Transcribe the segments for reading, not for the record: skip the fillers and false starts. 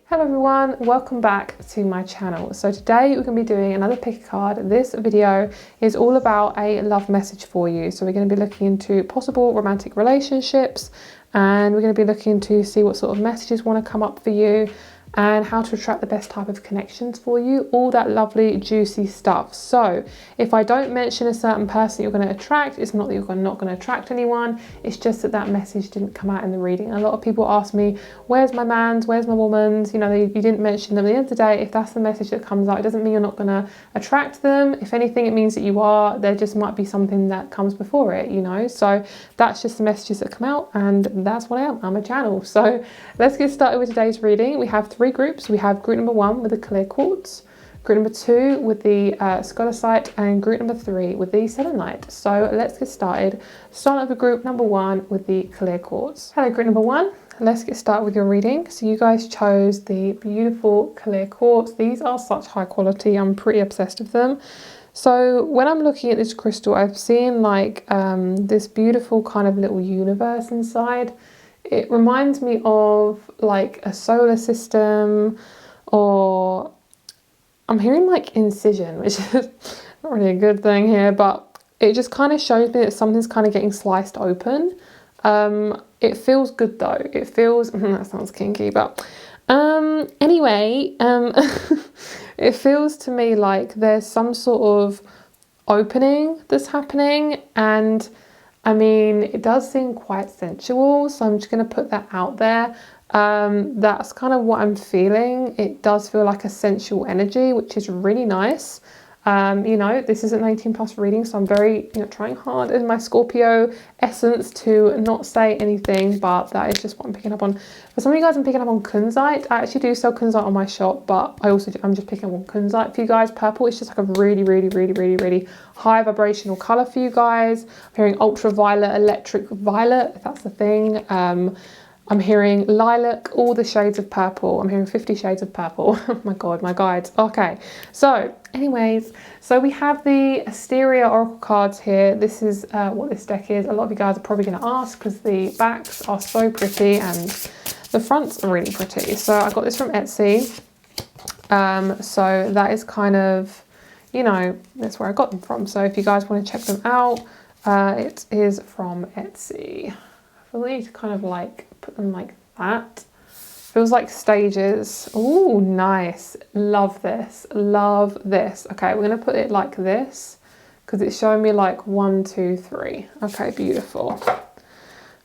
Hello everyone, welcome back to my channel. So today we're going to be doing another pick a card. This video is all about a love message for you. So we're going to be looking into possible romantic relationships, and we're going to be looking to see what sort of messages want to come up for you and how to attract the best type of connections for you, all that lovely juicy stuff. So if I don't mention a certain person you're going to attract, it's not that you're not going to attract anyone, it's just that that message didn't come out in the reading. A lot of people ask me, where's my man's, where's my woman's, you know, you didn't mention them. At the end of the day, if that's the message that comes out, it doesn't mean you're not going to attract them. If anything, it means that you are. There just might be something that comes before it, you know. So that's just the messages that come out, and that's what I am. I'm a channel. So let's get started with today's reading. We have three groups. We have group number 1 with the clear quartz, group number 2 with the scholasite, and group number 3 with the selenite. So let's get started. Start off with group number 1 with the clear quartz. Hello group number 1, let's get started with your reading. So you guys chose the beautiful clear quartz. These are such high quality, I'm pretty obsessed with them. So when I'm looking at this crystal, I've seen like this beautiful kind of little universe inside. It reminds me of like a solar system, or I'm hearing like incision, which is not really a good thing here, but it just kind of shows me that something's kind of getting sliced open. It feels good though. It feels, that sounds kinky, but anyway, it feels to me like there's some sort of opening that's happening, and I mean, it does seem quite sensual, so I'm just going to put that out there. That's kind of what I'm feeling. It does feel like a sensual energy, which is really nice. You know, this is an 18+ reading, so I'm very, trying hard in my Scorpio essence to not say anything, but that is just what I'm picking up on. For some of you guys, I'm picking up on kunzite. I actually do sell kunzite on my shop, but I'm just picking up on kunzite for you guys. Purple is just like a really high vibrational color for you guys. I'm hearing ultraviolet, electric violet, if that's the thing. I'm hearing lilac, all the shades of purple. I'm hearing 50 shades of purple. Oh my God, my guides. Okay, so anyways, so we have the Asteria Oracle cards here. This is what this deck is. A lot of you guys are probably going to ask because the backs are so pretty and the fronts are really pretty. So I got this from Etsy. So that is kind of, that's where I got them from. So if you guys want to check them out, it is from Etsy. I feel like you kind of like put them like that. Feels like stages. Oh, nice. Love this. Love this. Okay, we're going to put it like this because it's showing me like 1, 2, 3. Okay, beautiful.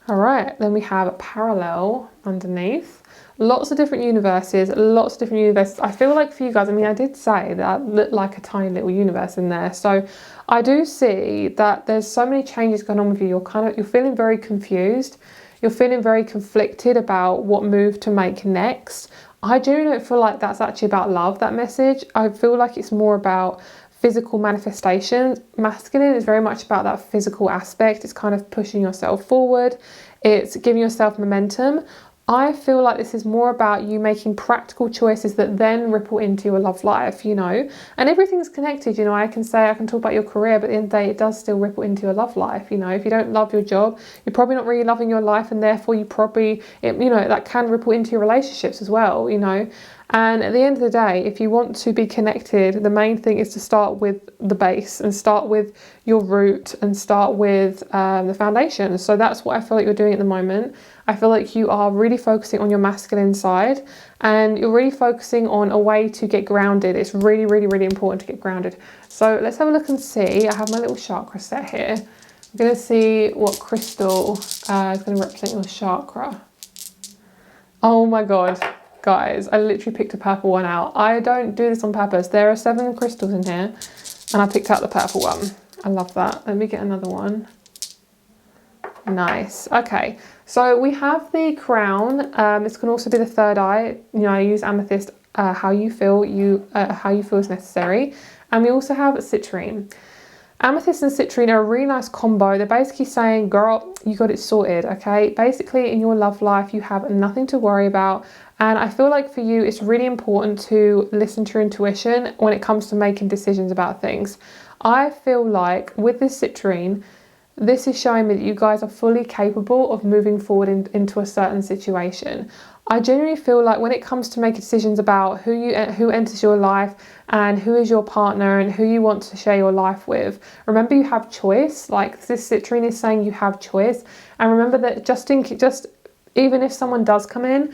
All right, then we have a parallel underneath. Lots of different universes, I feel like for you guys, I mean, I did say that looked like a tiny little universe in there. So I do see that there's so many changes going on with you. You're feeling very confused. You're feeling very conflicted about what move to make next. I genuinely don't feel like that's actually about love, that message. I feel like it's more about physical manifestations. Masculine is very much about that physical aspect. It's kind of pushing yourself forward. It's giving yourself momentum. I feel like this is more about you making practical choices that then ripple into your love life, and everything's connected. I can talk about your career, but at the end of the day, it does still ripple into your love life. If you don't love your job, you're probably not really loving your life, and therefore that can ripple into your relationships as well, And at the end of the day, if you want to be connected, the main thing is to start with the base and start with your root and start with the foundation. So that's what I feel like you're doing at the moment. I feel like you are really focusing on your masculine side, and you're really focusing on a way to get grounded. It's really important to get grounded. So let's have a look and see. I have my little chakra set here. I'm going to see what crystal is going to represent your chakra. Oh my God. Guys, I literally picked a purple one out. I don't do this on purpose. There are 7 crystals in here, and I picked out the purple one. I love that. Let me get another one. Nice. Okay, so we have the crown. This can also be the third eye. I use amethyst how you feel is necessary, and we also have citrine. Amethyst and citrine are a really nice combo. They're basically saying, girl, you got it sorted, okay? Basically, in your love life, you have nothing to worry about. And I feel like for you, it's really important to listen to your intuition when it comes to making decisions about things. I feel like with this citrine, this is showing me that you guys are fully capable of moving forward into a certain situation. I genuinely feel like when it comes to making decisions about who enters your life and who is your partner and who you want to share your life with, remember you have choice. Like this citrine is saying you have choice, and remember that just even if someone does come in,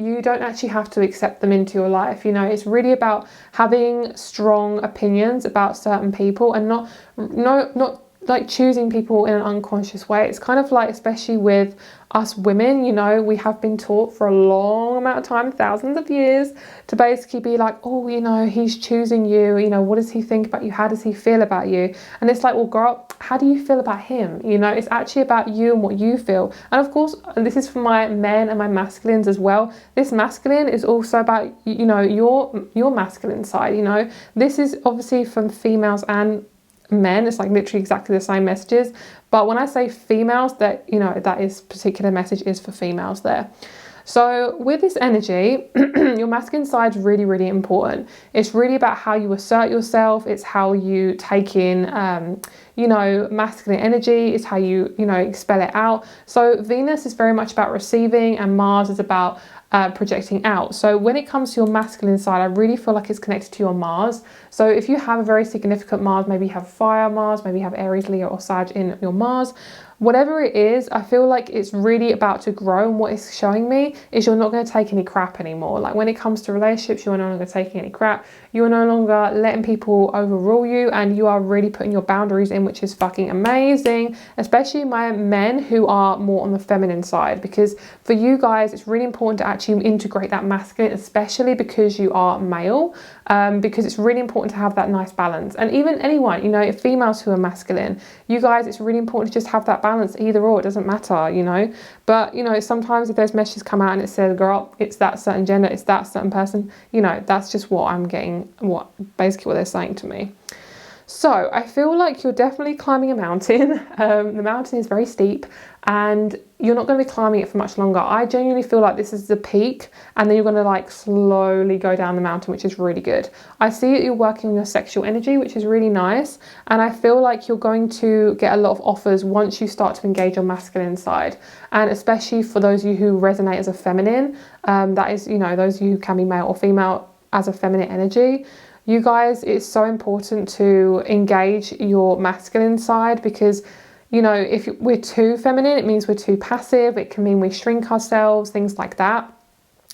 you don't actually have to accept them into your life. You know, it's really about having strong opinions about certain people and not like choosing people in an unconscious way. It's kind of like, especially with us women, you know, we have been taught for a long amount of time, thousands of years, to basically be like, oh, you know, he's choosing you, you know, what does he think about you? How does he feel about you? And it's like, well, girl, how do you feel about him? You know, it's actually about you and what you feel. And of course, and this is for my men and my masculines as well, this masculine is also about, you know, your masculine side. You know, this is obviously from females and men. It's like literally exactly the same messages, but when I say females, that, you know, that is particular message is for females there. So with this energy, your masculine side is really, really important. It's really about how you assert yourself. It's how you take in, you know, masculine energy. It's how you know, expel it out. So Venus is very much about receiving, and Mars is about projecting out. So when it comes to your masculine side, I really feel like it's connected to your Mars. So if you have a very significant Mars, maybe you have fire Mars, maybe you have Aries, Leo or Sag in your Mars, whatever it is, I feel like it's really about to grow. And what it's showing me is you're not going to take any crap anymore. Like when it comes to relationships, you're no longer taking any crap. You're no longer letting people overrule you, and you are really putting your boundaries in, which is fucking amazing. Especially my men who are more on the feminine side, because for you guys, it's really important to actually integrate that masculine, especially because you are male, because it's really important to have that nice balance. And even anyone, you know, females who are masculine, you guys, it's really important to just have that balance, either or, it doesn't matter, you know. But, you know, sometimes if those messages come out and it says, girl, it's that certain gender, it's that certain person, you know, that's just what I'm getting, basically what they're saying to me. So I feel like you're definitely climbing a mountain. The mountain is very steep and you're not going to be climbing it for much longer. I genuinely feel like this is the peak, and then you're going to like slowly go down the mountain, which is really good. I see that you're working on your sexual energy, which is really nice. And I feel like you're going to get a lot of offers once you start to engage your masculine side. And especially for those of you who resonate as a feminine, that is, you know, those of you who can be male or female as a feminine energy. You guys, it's so important to engage your masculine side, because, you know, if we're too feminine, it means we're too passive. It can mean we shrink ourselves, things like that.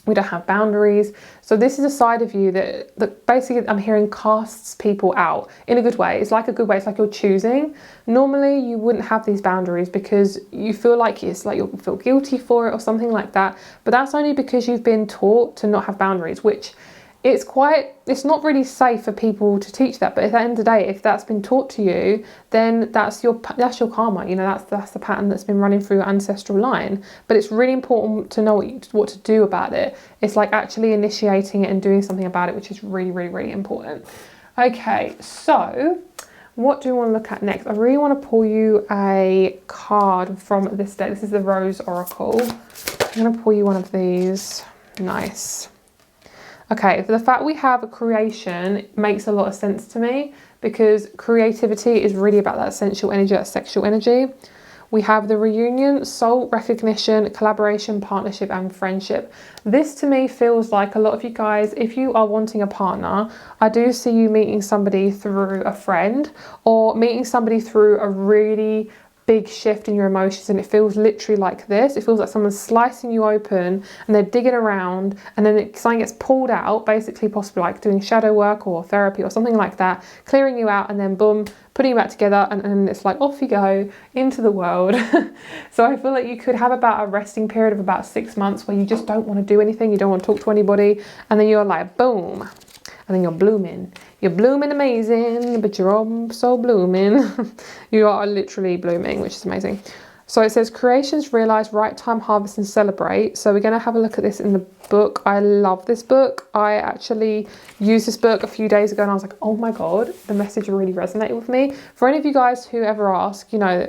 We don't have boundaries. So this is a side of you that basically I'm hearing casts people out in a good way. It's like a good way. It's like you're choosing. Normally you wouldn't have these boundaries because you feel like it's like you'll feel guilty for it or something like that. But that's only because you've been taught to not have boundaries, which it's not really safe for people to teach that. But at the end of the day, if that's been taught to you, then that's your karma. You know, that's the pattern that's been running through your ancestral line. But it's really important to know what to do about it. It's like actually initiating it and doing something about it, which is really, really, really important. Okay, so what do we want to look at next? I really want to pull you a card from this deck. This is the Rose Oracle. I'm going to pull you one of these. Nice. Okay, for the fact we have creation makes a lot of sense to me, because creativity is really about that sensual energy, that sexual energy. We have the reunion, soul recognition, collaboration, partnership and friendship. This to me feels like a lot of you guys, if you are wanting a partner, I do see you meeting somebody through a friend or meeting somebody through a really big shift in your emotions, and it feels literally like this. It feels like someone's slicing you open and they're digging around, and then something gets pulled out, basically possibly like doing shadow work or therapy or something like that, clearing you out, and then boom, putting you back together, and then it's like off you go into the world. So I feel like you could have about a resting period of about 6 months where you just don't want to do anything, you don't want to talk to anybody, and then you're like boom, and then you're blooming. You're blooming amazing, but you're also blooming. You are literally blooming, which is amazing. So it says creations realize, right time, harvest and celebrate. So we're going to have a look at this in the book. I love this book. I actually used this book a few days ago and I was like, oh my God, the message really resonated with me. For any of you guys who ever ask, you know,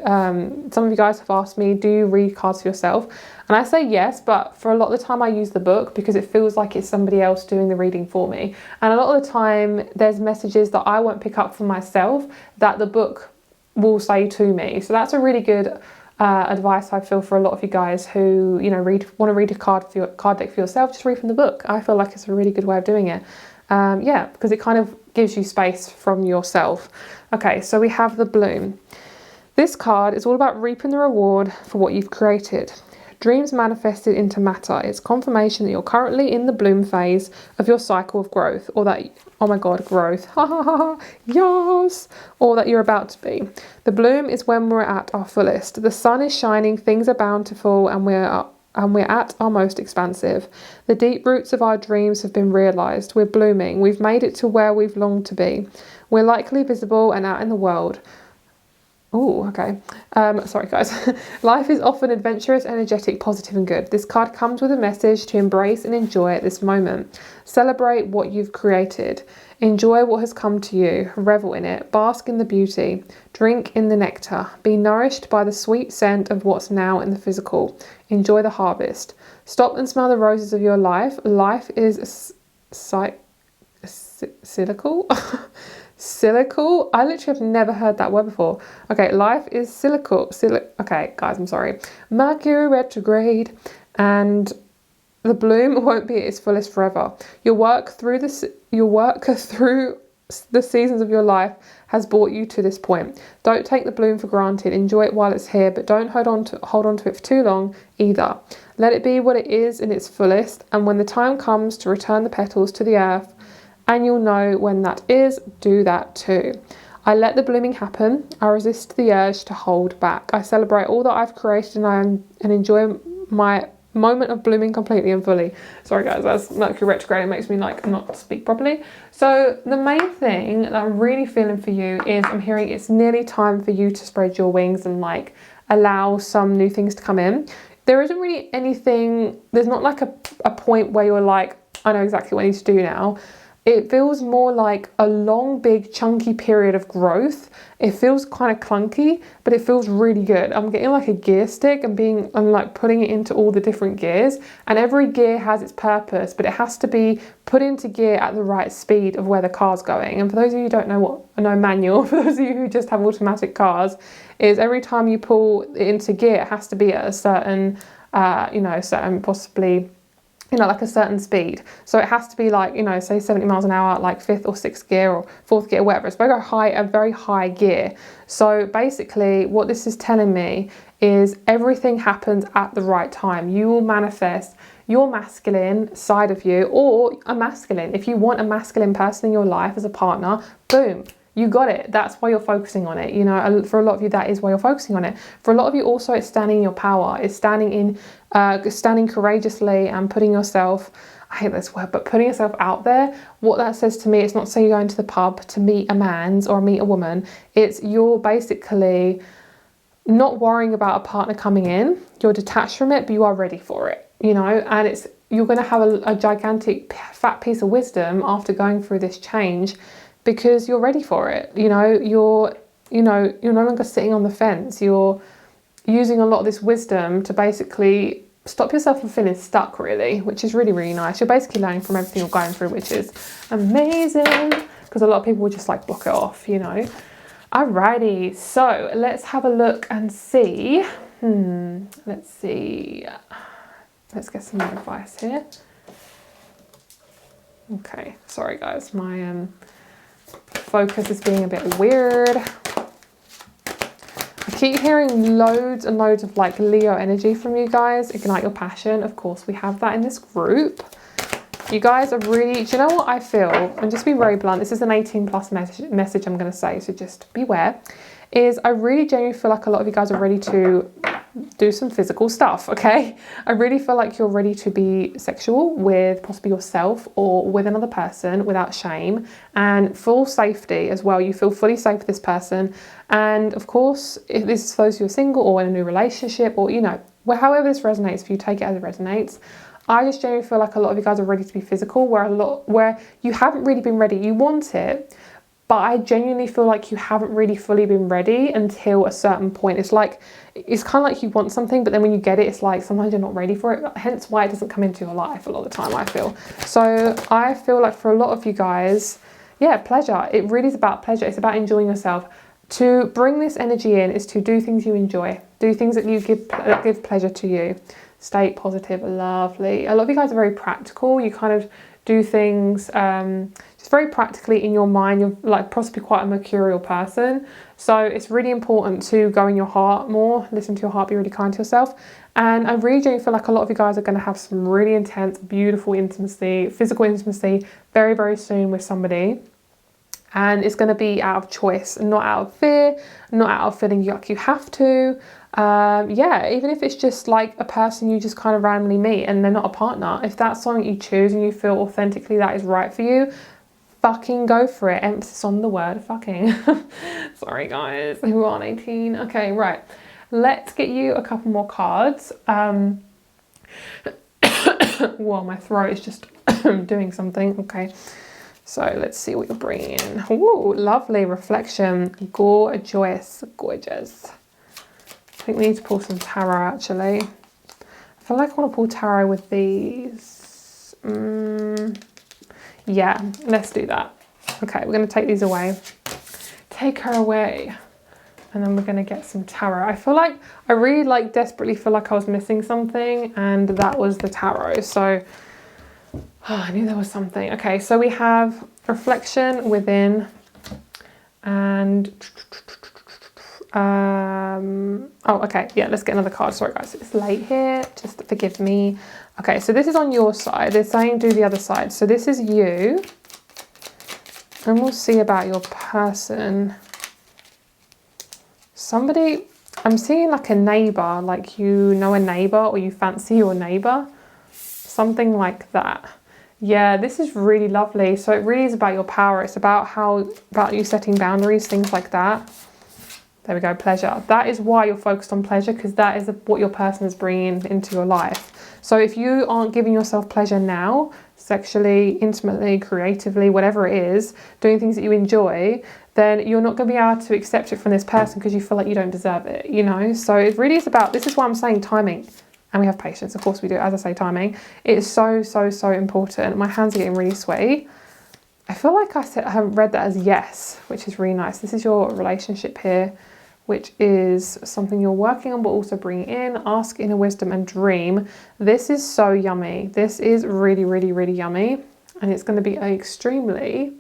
some of you guys have asked me, do you read cards for yourself? And I say yes, but for a lot of the time I use the book because it feels like it's somebody else doing the reading for me. And a lot of the time there's messages that I won't pick up for myself that the book will say to me. So that's a really good advice, I feel, for a lot of you guys who, you know, want to read a card deck for yourself. Just read from the book. I feel like it's a really good way of doing it. Yeah, because it kind of gives you space from yourself. Okay, so we have the Bloom. This card is all about reaping the reward for what you've created. Dreams manifested into matter. It's confirmation that you're currently in the bloom phase of your cycle of growth, or that, oh my God, growth, ha ha ha, yes, or that you're about to be. The bloom is when we're at our fullest. The sun is shining, things are bountiful, and we're at our most expansive. The deep roots of our dreams have been realised. We're blooming. We've made it to where we've longed to be. We're likely visible and out in the world. Oh, okay. Sorry, guys. Life is often adventurous, energetic, positive, and good. This card comes with a message to embrace and enjoy at this moment. Celebrate what you've created. Enjoy what has come to you. Revel in it. Bask in the beauty. Drink in the nectar. Be nourished by the sweet scent of what's now in the physical. Enjoy the harvest. Stop and smell the roses of your life. Life is cyclical. Cyclical? I literally have never heard that word before. Okay, life is cyclical. Okay, guys, I'm sorry. Mercury retrograde, and the bloom won't be at its fullest forever. Your work through the seasons of your life has brought you to this point. Don't take the bloom for granted. Enjoy it while it's here, but don't hold on to it for too long either. Let it be what it is in its fullest, and when the time comes to return the petals to the earth, and you'll know when that is, do that too. I let the blooming happen. I resist the urge to hold back. I celebrate all that I've created and enjoy my moment of blooming completely and fully. Sorry guys, that's Mercury retrograde. It makes me like not speak properly. So the main thing that I'm really feeling for you is I'm hearing it's nearly time for you to spread your wings and like allow some new things to come in. There isn't really anything, there's not like a point where you're like, I know exactly what I need to do now. It feels more like a long, big, chunky period of growth. It feels kind of clunky, but it feels really good. I'm getting like a gear stick and I'm like putting it into all the different gears, and every gear has its purpose, but it has to be put into gear at the right speed of where the car's going. And for those of you who don't know manual, for those of you who just have automatic cars, is every time you pull it into gear, it has to be at a certain, possibly, like a certain speed. So it has to be like, say 70 miles an hour, like 5th or 6th gear or 4th gear, whatever. It's a very high gear. So basically what this is telling me is everything happens at the right time. You will manifest your masculine side of you, or a masculine. If you want a masculine person in your life as a partner, boom. You got it. That's why you're focusing on it. For a lot of you, that is why you're focusing on it. For a lot of you also, it's standing in your power. It's standing courageously and putting yourself, I hate this word, but putting yourself out there. What that says to me, it's not saying you're going to the pub to meet a man's or meet a woman. It's you're basically not worrying about a partner coming in. You're detached from it, but you are ready for it, and you're going to have a gigantic fat piece of wisdom after going through this change, because you're ready for it. You're no longer sitting on the fence. You're using a lot of this wisdom to basically stop yourself from feeling stuck, really, which is really, really nice. You're basically learning from everything you're going through, which is amazing, because a lot of people would just like block it off, Alrighty, so let's have a look and see. Let's see. Let's get some more advice here. Okay, sorry guys, my focus is being a bit weird. I keep hearing loads and loads of like Leo energy from you guys. Ignite your passion. Of course, we have that in this group. You guys are really, do you know what I feel? And just be very blunt, this is an 18+ message I'm going to say, so just beware. Is I really genuinely feel like a lot of you guys are ready to do some physical stuff, okay? I really feel like you're ready to be sexual with possibly yourself or with another person without shame, and full safety as well. You feel fully safe with this person. And of course, if this is for those who are single or in a new relationship, or however this resonates for you, take it as it resonates. I just genuinely feel like a lot of you guys are ready to be physical, where you haven't really been ready. You want it, but I genuinely feel like you haven't really fully been ready until a certain point. It's kind of like you want something, but then when you get it, it's like sometimes you're not ready for it. Hence why it doesn't come into your life a lot of the time, I feel. So I feel like for a lot of you guys, yeah, pleasure. It really is about pleasure. It's about enjoying yourself. To bring this energy in is to do things you enjoy, do things that give pleasure to you. Stay positive, lovely. A lot of you guys are very practical. You kind of do things just very practically in your mind. You're like possibly quite a mercurial person. So it's really important to go in your heart more, listen to your heart, be really kind to yourself. And I really do feel like a lot of you guys are going to have some really intense, beautiful intimacy, physical intimacy very, very soon with somebody. And it's going to be out of choice, not out of fear, not out of feeling like you have to. Yeah, even if it's just like a person you just kind of randomly meet and they're not a partner. If that's something you choose and you feel authentically that is right for you, fucking go for it. Emphasis on the word fucking. Sorry guys, who aren't 18. Okay, right. Let's get you a couple more cards. Whoa, my throat is just doing something. Okay. So let's see what you're bringing in. Ooh, lovely reflection. Gorgeous, gorgeous. I think we need to pull some tarot actually. I feel like I want to pull tarot with these. Yeah, let's do that. Okay, we're going to take these away. Take her away. And then we're going to get some tarot. I feel like I really desperately feel like I was missing something, and that was the tarot. So I knew there was something. Okay, so we have reflection within, and oh, okay, yeah, let's get another card. Sorry guys, it's late here, just forgive me. Okay, so this is on your side. They're saying do the other side. So this is you, and we'll see about your person. Somebody, I'm seeing like a neighbor, like you know a neighbor or you fancy your neighbor, something like that. Yeah, this is really lovely. So it really is about your power. It's about you setting boundaries, things like that. There we go, pleasure. That is why you're focused on pleasure, because that is what your person is bringing into your life. So if you aren't giving yourself pleasure now, sexually, intimately, creatively, whatever it is, doing things that you enjoy, then you're not going to be able to accept it from this person because you feel like you don't deserve it, you know? So it really is about, this is why I'm saying timing. And we have patience, of course we do, as I say, timing. It is so, so, so important. My hands are getting really sweaty. I feel like I have read that as yes, which is really nice. This is your relationship here, which is something you're working on, but also bringing in. Ask inner wisdom and dream. This is so yummy. This is really, really, really yummy. And it's going to be an extremely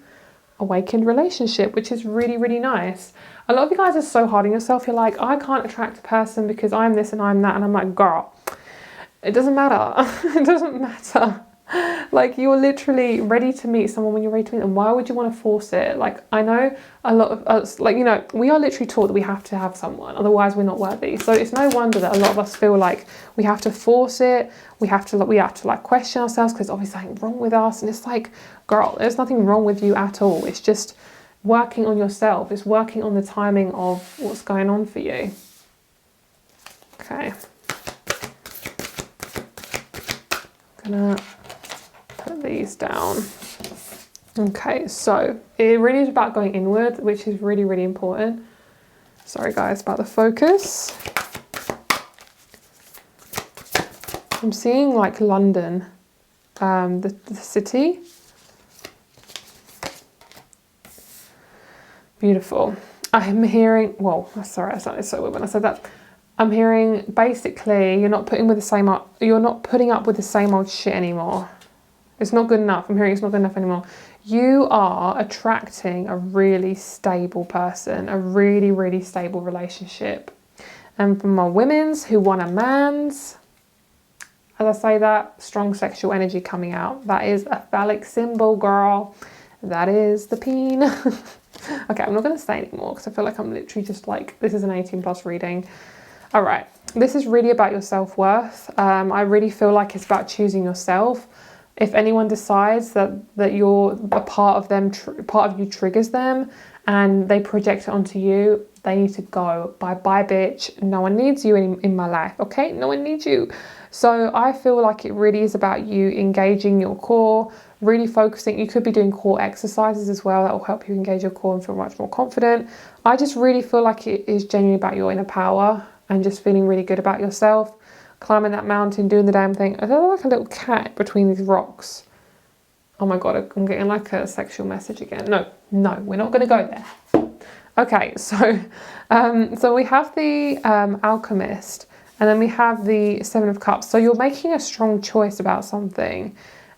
awakened relationship, which is really, really nice. A lot of you guys are so hard on yourself. You're like, I can't attract a person because I'm this and I'm that. And I'm like, girl, it doesn't matter. It doesn't matter. Like, you're literally ready to meet someone when you're ready to meet them. Why would you want to force it? Like, I know a lot of us, like, you know, we are literally taught that we have to have someone, otherwise we're not worthy. So it's no wonder that a lot of us feel like we have to force it. We have to like question ourselves because obviously something wrong with us. And it's like, girl, there's nothing wrong with you at all. It's just working on yourself. It's working on the timing of what's going on for you. Okay. I'm gonna put these down. Okay, so it really is about going inward, which is really, really important. Sorry guys about the focus. I'm seeing like London, the city. Beautiful. I'm hearing, well, sorry, I sounded so weird when I said that. I'm hearing basically you're not putting up with the same old shit anymore. It's not good enough. I'm hearing it's not good enough anymore. You are attracting a really stable person, a really, really stable relationship. And for my women's who want a man's, as I say that, strong sexual energy coming out. That is a phallic symbol, girl. That is the peen. Okay, I'm not going to say anymore because I feel like I'm literally just like, this is an 18+ reading. All right, this is really about your self-worth. I really feel like it's about choosing yourself. If anyone decides that you're a part of them, part of you triggers them, and they project it onto you, they need to go. Bye, bitch. No one needs you in my life, okay? No one needs you. So I feel like it really is about you engaging your core, really focusing. You could be doing core exercises as well that will help you engage your core and feel much more confident. I just really feel like it is genuinely about your inner power and just feeling really good about yourself. Climbing that mountain, doing the damn thing. I feel like a little cat between these rocks. Oh my God, I'm getting like a sexual message again. No, we're not going to go there. Okay, so so we have the Alchemist, and then we have the Seven of Cups. So you're making a strong choice about something.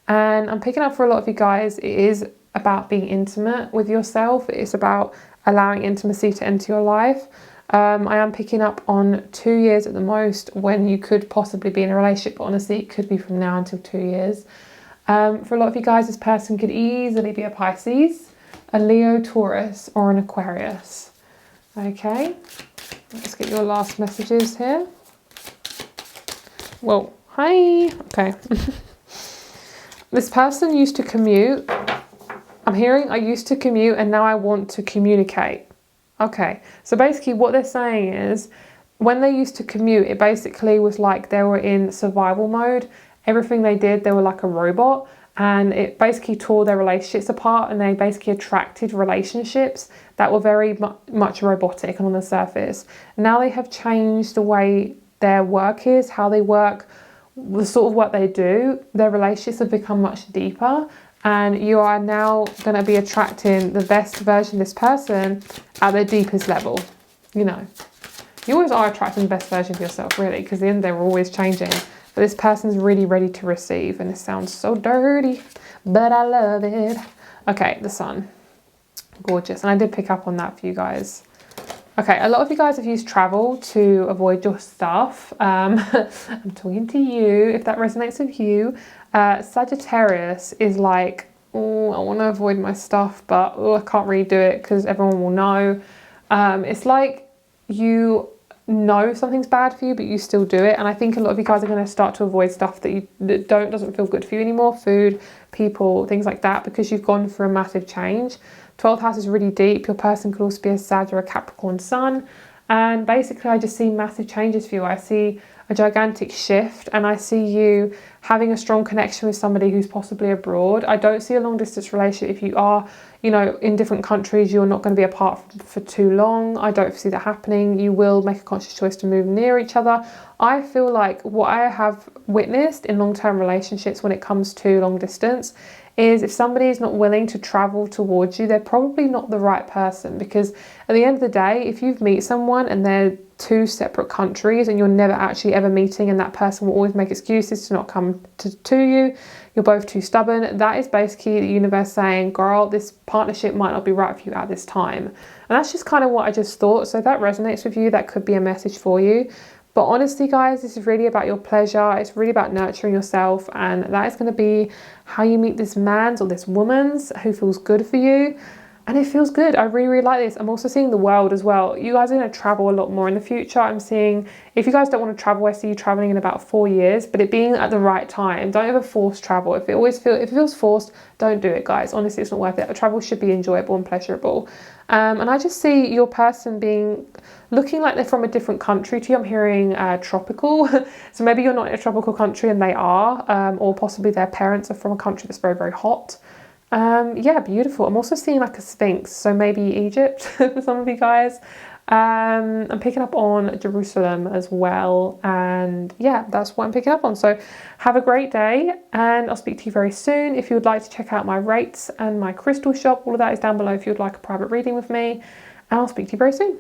And I'm picking up for a lot of you guys, it is about being intimate with yourself. It's about allowing intimacy to enter your life. I am picking up on 2 years at the most when you could possibly be in a relationship. But honestly, it could be from now until 2 years. For a lot of you guys, this person could easily be a Pisces, a Leo, Taurus, or an Aquarius. Okay, let's get your last messages here. Well, hi. Okay. This person used to commute. I'm hearing I used to commute and now I want to communicate. Okay, so basically what they're saying is when they used to commute, it basically was like they were in survival mode. Everything they did, they were like a robot, and it basically tore their relationships apart, and they basically attracted relationships that were very much robotic and on the surface. Now they have changed the way their work is, how they work, the sort of work they do. Their relationships have become much deeper, and you are now going to be attracting the best version of this person at their deepest level. You know, you always are attracting the best version of yourself, really, because in the end they're always changing. But this person's really ready to receive, and it sounds so dirty, but I love it. Okay, the Sun. Gorgeous. And I did pick up on that for you guys. Okay, a lot of you guys have used travel to avoid your stuff. I'm talking to you, if that resonates with you. Sagittarius is like, oh, I want to avoid my stuff, but oh, I can't really do it because everyone will know. It's like you know something's bad for you, but you still do it. And I think a lot of you guys are going to start to avoid stuff that doesn't feel good for you anymore. Food, people, things like that, because you've gone through a massive change. 12th house is really deep. Your person could also be a Sag or a Capricorn Sun. And basically I just see massive changes for you. I see a gigantic shift, and I see you having a strong connection with somebody who's possibly abroad. I don't see a long distance relationship. If you are, you know, in different countries, you're not going to be apart for too long. I don't see that happening. You will make a conscious choice to move near each other. I feel like what I have witnessed in long-term relationships when it comes to long distance is if somebody is not willing to travel towards you, they're probably not the right person. Because at the end of the day, if you meet someone and they're two separate countries and you're never actually ever meeting, and that person will always make excuses to not come to you, you're both too stubborn, that is basically the universe saying, girl, this partnership might not be right for you at this time. And that's just kind of what I just thought. So if that resonates with you, that could be a message for you. But honestly, guys, this is really about your pleasure. It's really about nurturing yourself. And that is going to be how you meet this man's or this woman's who feels good for you. And it feels good. I really, really like this. I'm also seeing the world as well. You guys are going to travel a lot more in the future. I'm seeing, if you guys don't want to travel, I see you traveling in about 4 years, but it being at the right time. Don't ever force travel. If it feels forced, don't do it, guys. Honestly, it's not worth it. Travel should be enjoyable and pleasurable. And I just see your person looking like they're from a different country to you. I'm hearing tropical. So maybe you're not in a tropical country and they are, or possibly their parents are from a country that's very, very hot. Yeah, beautiful. I'm also seeing like a sphinx, so maybe Egypt for some of you guys. I'm picking up on Jerusalem as well, and yeah, that's what I'm picking up on. So have a great day, and I'll speak to you very soon. If you would like to check out my rates and my crystal shop, all of that is down below if you would like a private reading with me, and I'll speak to you very soon.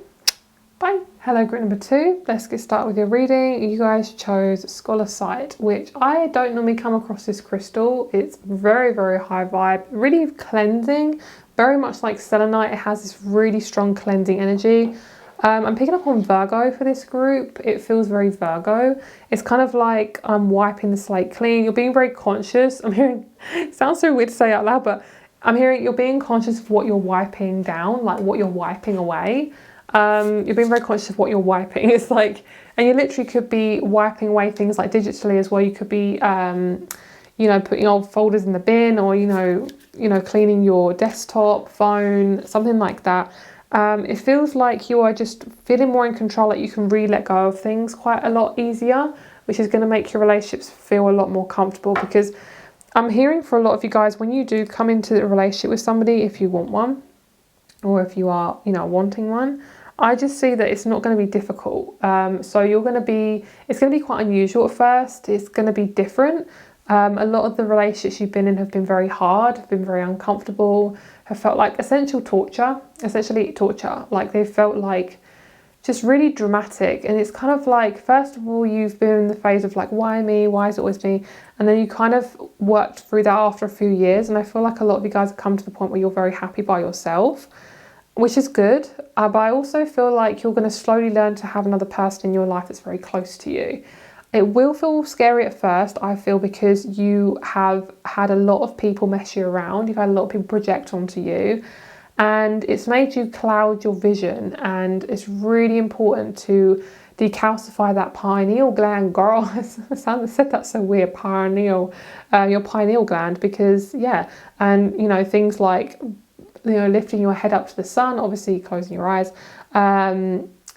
Bye. Hello, group number 2. Let's get started with your reading. You guys chose Scholarcite, which I don't normally come across this crystal. It's very, very high vibe, really cleansing, very much like selenite. It has this really strong cleansing energy. I'm picking up on Virgo for this group. It feels very Virgo. It's kind of like I'm wiping the slate clean. You're being very conscious. I'm hearing, it sounds so weird to say out loud, but I'm hearing you're being conscious of what you're wiping down, like what you're wiping away. You're being very conscious of what you're wiping. It's like, and you literally could be wiping away things like digitally as well. You could be, you know, putting old folders in the bin, or, you know, cleaning your desktop, phone, something like that. It feels like you are just feeling more in control, like you can really let go of things quite a lot easier, which is going to make your relationships feel a lot more comfortable. Because I'm hearing for a lot of you guys, when you do come into a relationship with somebody, if you want one, or if you are, you know, wanting one, I just see that it's not going to be difficult. So it's going to be quite unusual at first. It's going to be different. A lot of the relationships you've been in have been very hard, have been very uncomfortable, have felt like essentially torture. Like they felt like just really dramatic. And it's kind of like, first of all, you've been in the phase of like, why me? Why is it always me? And then you kind of worked through that after a few years. And I feel like a lot of you guys have come to the point where you're very happy by yourself, which is good. But I also feel like you're going to slowly learn to have another person in your life that's very close to you. It will feel scary at first, I feel, because you have had a lot of people mess you around. You've had a lot of people project onto you, and it's made you cloud your vision. And it's really important to decalcify that pineal gland, girl. I said that so weird, pineal, your pineal gland, because and you know, things like, you know, lifting your head up to the sun, obviously closing your eyes,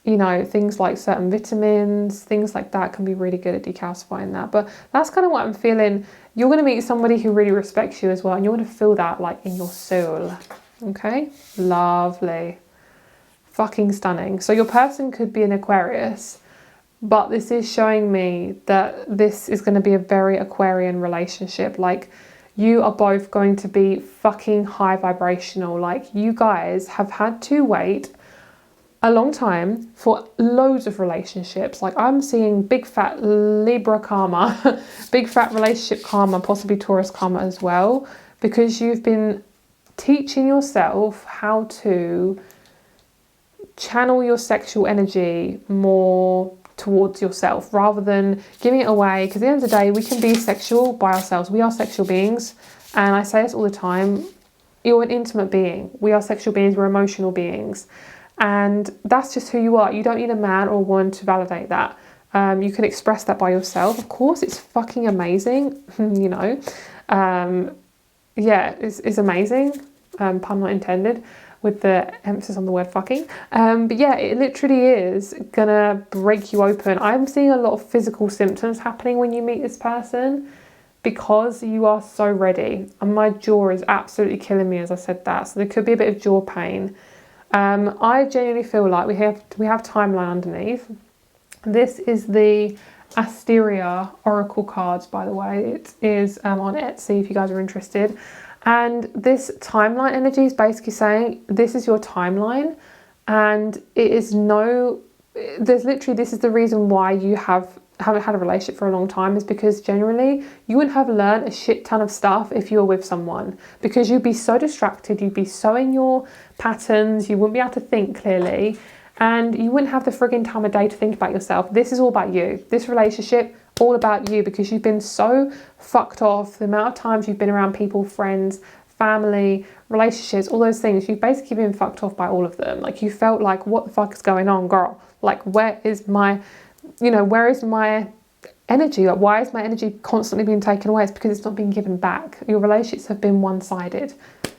you know, things like certain vitamins, things like that can be really good at decalcifying that. But that's kind of what I'm feeling. You're going to meet somebody who really respects you as well, and you're going to feel that like in your soul. Okay, lovely, fucking stunning. So your person could be an Aquarius, but this is showing me that this is going to be a very Aquarian relationship. Like, you are both going to be fucking high vibrational. Like, you guys have had to wait a long time for loads of relationships. Like, I'm seeing big fat Libra karma, big fat relationship karma, possibly Taurus karma as well, because you've been teaching yourself how to channel your sexual energy more towards yourself rather than giving it away. Because at the end of the day, we can be sexual by ourselves. We are sexual beings, and I say this all the time. You're an intimate being. We are sexual beings. We're emotional beings. And that's just who you are. You don't need a man or a woman to validate that. You can express that by yourself. Of course, it's fucking amazing, you know. It's amazing, pun not intended, with the emphasis on the word fucking. But yeah, it literally is gonna break you open. I'm seeing a lot of physical symptoms happening when you meet this person because you are so ready. And my jaw is absolutely killing me as I said that. So there could be a bit of jaw pain. I genuinely feel like we have timeline underneath. This is the Asteria Oracle cards, by the way. It is on Etsy if you guys are interested. And this timeline energy is basically saying this is your timeline, and it is this is the reason why you haven't had a relationship for a long time, is because generally you wouldn't have learned a shit ton of stuff if you were with someone, because you'd be so distracted, you'd be so in your patterns, you wouldn't be able to think clearly, and you wouldn't have the frigging time of day to think about yourself. This is all about you. This relationship, all about you, because you've been so fucked off. The amount of times you've been around people, friends, family, relationships, all those things, you've basically been fucked off by all of them. Like, you felt like, what the fuck is going on, girl? Like, where is my energy? Like, why is my energy constantly being taken away? It's because it's not being given back. Your relationships have been one-sided,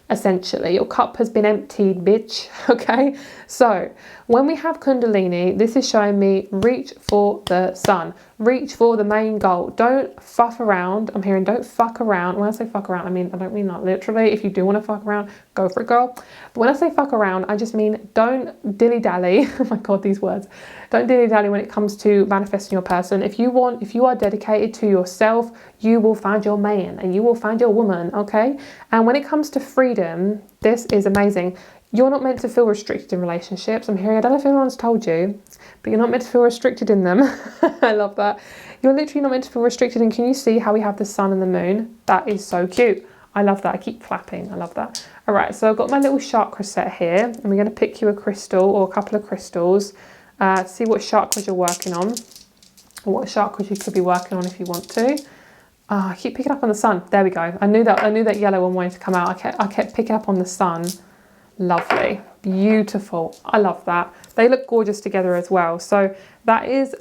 essentially. Your cup has been emptied, bitch. Okay? So, when we have Kundalini, this is showing me reach for the sun. Reach for the main goal. Don't fuff around. I'm hearing don't fuck around. When I say fuck around, I don't mean like literally. If you do want to fuck around, go for it, girl. But when I say fuck around, I just mean don't dilly-dally. Oh my God, these words. Don't dilly-dally when it comes to manifesting your person. If you are dedicated to yourself, you will find your man and you will find your woman, okay? And when it comes to freedom, this is amazing. You're not meant to feel restricted in relationships. I'm hearing, I don't know if anyone's told you, but you're not meant to feel restricted in them. I love that. You're literally not meant to feel restricted. And can you see how we have the sun and the moon? That is so cute. I love that. I keep clapping. I love that. All right, so I've got my little chakra set here, and we're going to pick you a crystal or a couple of crystals to see what chakras you're working on, or what chakras you could be working on if you want to. I keep picking up on the sun. There we go. I knew that yellow one wanted to come out. I kept picking up on the sun. Lovely, beautiful. I love that. They look gorgeous together as well. So that is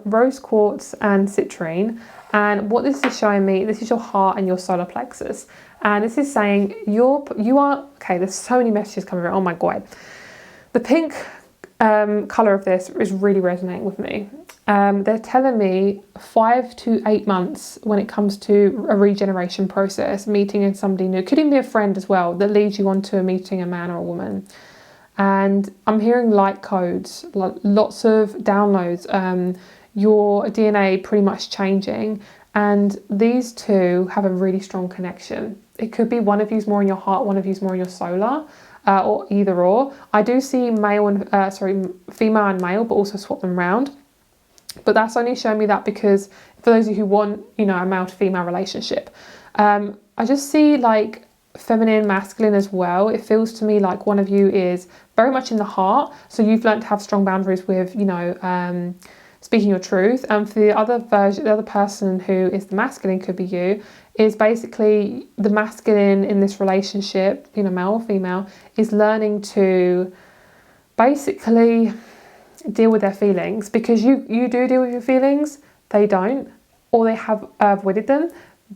rose quartz and citrine. And what this is showing me, this is your heart and your solar plexus. And this is saying you are, okay, there's so many messages coming around. Oh my God. The pink colour of this is really resonating with me. They're telling me 5 to 8 months when it comes to a regeneration process, meeting somebody new. Could even be a friend as well that leads you on to a meeting a man or a woman. And I'm hearing light codes, lots of downloads, your DNA pretty much changing. And these two have a really strong connection. It could be one of you's more in your heart, one of you's more in your solar, or either or. I do see female and male, but also swap them around. But that's only showing me that because for those of you who want, a male to female relationship, I just see like feminine, masculine as well. It feels to me like one of you is very much in the heart. So you've learned to have strong boundaries with, speaking your truth. And for the other person who is the masculine, could be you, is basically the masculine in this relationship, male or female, is learning to basically deal with their feelings, because you do deal with your feelings, they don't, or they have avoided them.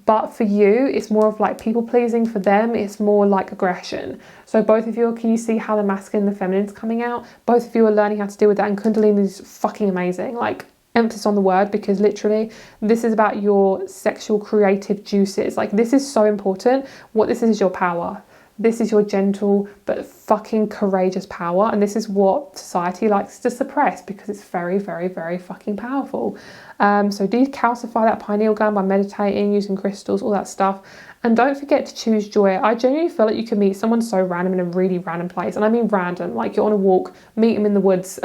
But for you, it's more of like people pleasing. For them, it's more like aggression. So both of you, can you see how the masculine and the feminine is coming out? Both of you are learning how to deal with that, and Kundalini is fucking amazing. Like, emphasis on the word, because literally this is about your sexual creative juices. Like, this is so important. What this is your power. This is your gentle but fucking courageous power, and this is what society likes to suppress because it's very, very, very fucking powerful. So decalcify that pineal gland by meditating, using crystals, all that stuff. And don't forget to choose joy. I genuinely feel like you can meet someone so random in a really random place. And I mean random, like you're on a walk, meet them in the woods.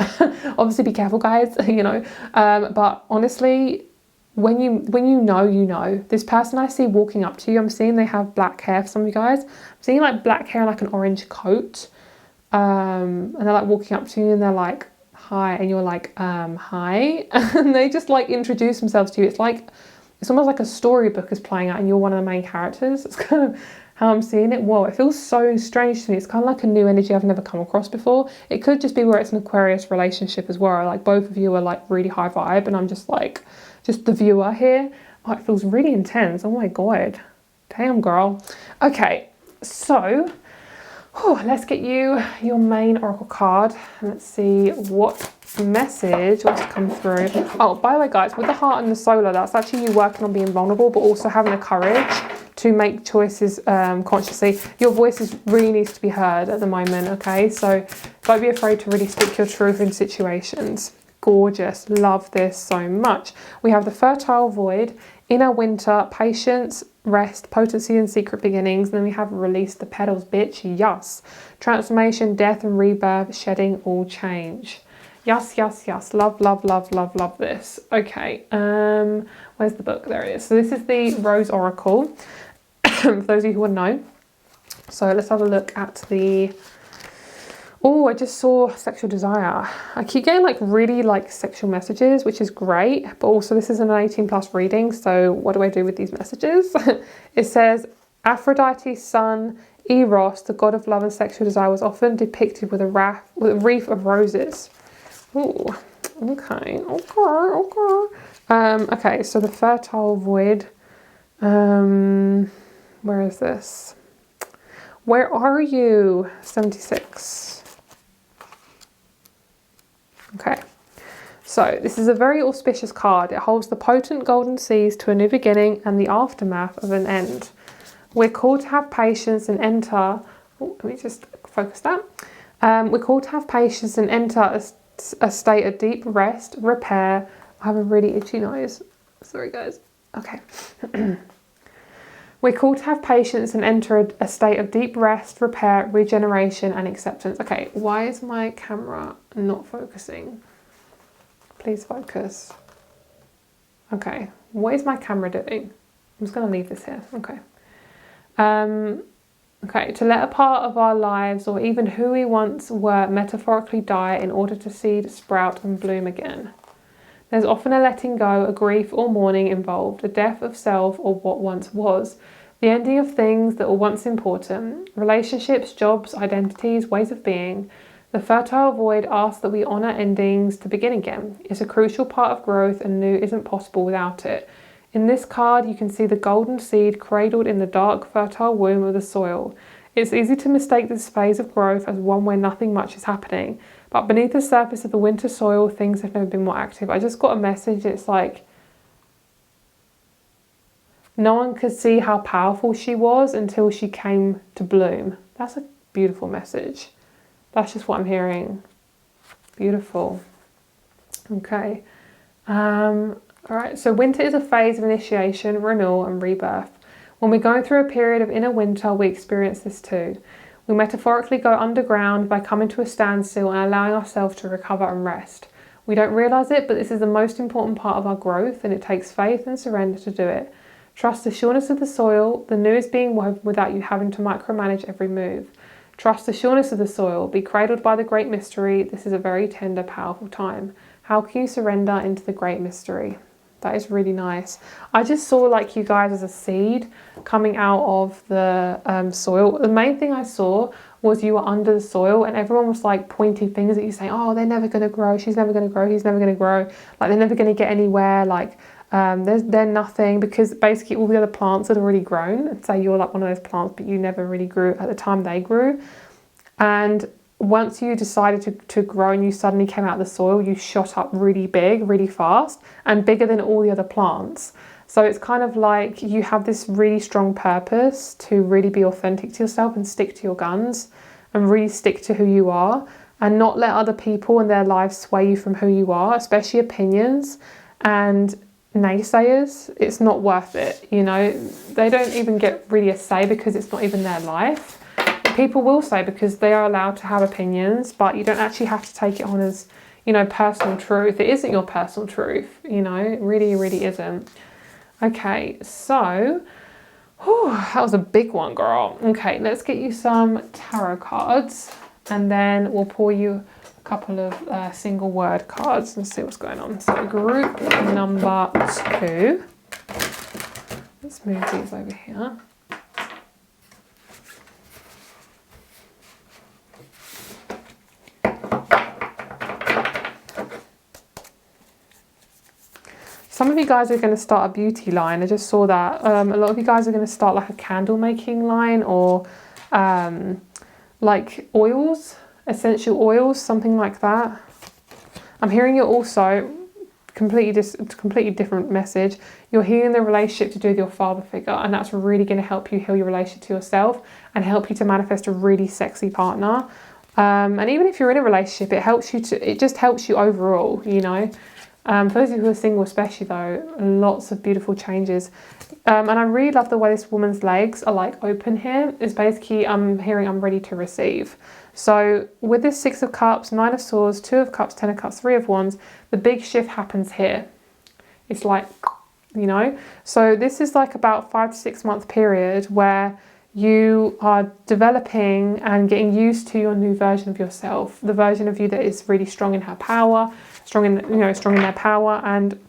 Obviously be careful, guys, But honestly, when you know. This person I see walking up to you, I'm seeing they have black hair for some of you guys. I'm seeing like black hair and like an orange coat. And they're like walking up to you and they're like, hi. And you're like, hi. And they just like introduce themselves to you. It's almost like a storybook is playing out and you're one of the main characters. It's kind of how I'm seeing it. Whoa, it feels so strange to me. It's kind of like a new energy I've never come across before. It could just be where it's an Aquarius relationship as well. Like both of you are like really high vibe and I'm just like, just the viewer here. Oh, it feels really intense. Oh my God. Damn, girl. Okay, so let's get you your main oracle card. And let's see what message wants to come through. Oh, by the way, guys, with the heart and the solar, that's actually you working on being vulnerable, but also having the courage to make choices consciously. Your voice really needs to be heard at the moment, okay? So don't be afraid to really speak your truth in situations. Gorgeous. Love this so much. We have the fertile void, inner winter, patience, rest, potency and secret beginnings. And then we have release the petals, bitch. Yes. Transformation, death and rebirth, shedding all change. Yes, yes, yes. Love, love, love, love, love this. Okay. Where's the book? There it is. So this is the Rose Oracle. For those of you who want to know. So let's have a look at the... Oh, I just saw sexual desire. I keep getting like really like sexual messages, which is great. But also this is an 18+ reading. So what do I do with these messages? It says Aphrodite's son, Eros, the god of love and sexual desire, was often depicted with a wreath of roses. Oh, okay. Okay, so the fertile void. Where is this? Where are you? 76. Okay, so this is a very auspicious card. It holds the potent golden seeds to a new beginning and the aftermath of an end. We're called to have patience and enter... Oh, let me just focus that. We're called to have patience and enter a state of deep rest, repair. I have a really itchy nose. Sorry, guys. Okay. We're called to have patience and enter a state of deep rest, repair, regeneration and acceptance. Okay, why is my camera not focusing? Please focus. Okay, what is my camera doing? I'm just going to leave this here. Okay. Okay, to let a part of our lives or even who we once were metaphorically die in order to seed, sprout and bloom again. There's often a letting go, a grief or mourning involved, a death of self or what once was, the ending of things that were once important, relationships, jobs, identities, ways of being. The fertile void asks that we honour endings to begin again. It's a crucial part of growth and new isn't possible without it. In this card, you can see the golden seed cradled in the dark, fertile womb of the soil. It's easy to mistake this phase of growth as one where nothing much is happening. But beneath the surface of the winter soil, things have never been more active. I just got a message. It's like no one could see how powerful she was until she came to bloom. That's a beautiful message. That's just what I'm hearing. Beautiful. Okay. Alright, so winter is a phase of initiation, renewal and rebirth. When we're going through a period of inner winter, we experience this too. We metaphorically go underground by coming to a standstill and allowing ourselves to recover and rest. We don't realise it, but this is the most important part of our growth, and it takes faith and surrender to do it. Trust the sureness of the soil, the new is being woven without you having to micromanage every move. Trust the sureness of the soil, be cradled by the great mystery. This is a very tender, powerful time. How can you surrender into the great mystery? That is really nice. I just saw like you guys as a seed coming out of the soil. The main thing I saw was you were under the soil and everyone was like pointing fingers at you saying, oh, they're never going to grow. She's never going to grow. He's never going to grow. Like they're never going to get anywhere. Like they're nothing, because basically all the other plants had already grown. And say you're like one of those plants, but you never really grew at the time they grew. And once you decided to grow and you suddenly came out of the soil, you shot up really big, really fast, and bigger than all the other plants. So it's kind of like you have this really strong purpose to really be authentic to yourself and stick to your guns and really stick to who you are and not let other people and their lives sway you from who you are, especially opinions and naysayers. It's not worth it, you know. They don't even get really a say because it's not even their life. People will say because they are allowed to have opinions, but you don't actually have to take it on as, you know, personal truth. It isn't your personal truth, you know, it really, really isn't. Okay, so, that was a big one, girl. Okay, let's get you some tarot cards and then we'll pour you a couple of single word cards and see what's going on. So group number 2. Let's move these over here. Some of you guys are going to start a beauty line. I just saw that. A lot of you guys are going to start like a candle making line or like oils, essential oils, something like that. I'm hearing you also, completely different message. You're healing the relationship to do with your father figure, and that's really going to help you heal your relationship to yourself and help you to manifest a really sexy partner. And even if you're in a relationship, it just helps you overall, you know. For those of you who are single especially though, lots of beautiful changes. And I really love the way this woman's legs are like open here. It's basically, I'm hearing I'm ready to receive. So with this 6 of Cups, 9 of Swords, 2 of Cups, 10 of Cups, 3 of Wands, the big shift happens here. It's like, you know. So this is like about 5 to 6 month period where you are developing and getting used to your new version of yourself, the version of you that is really strong in her power, strong in their power, and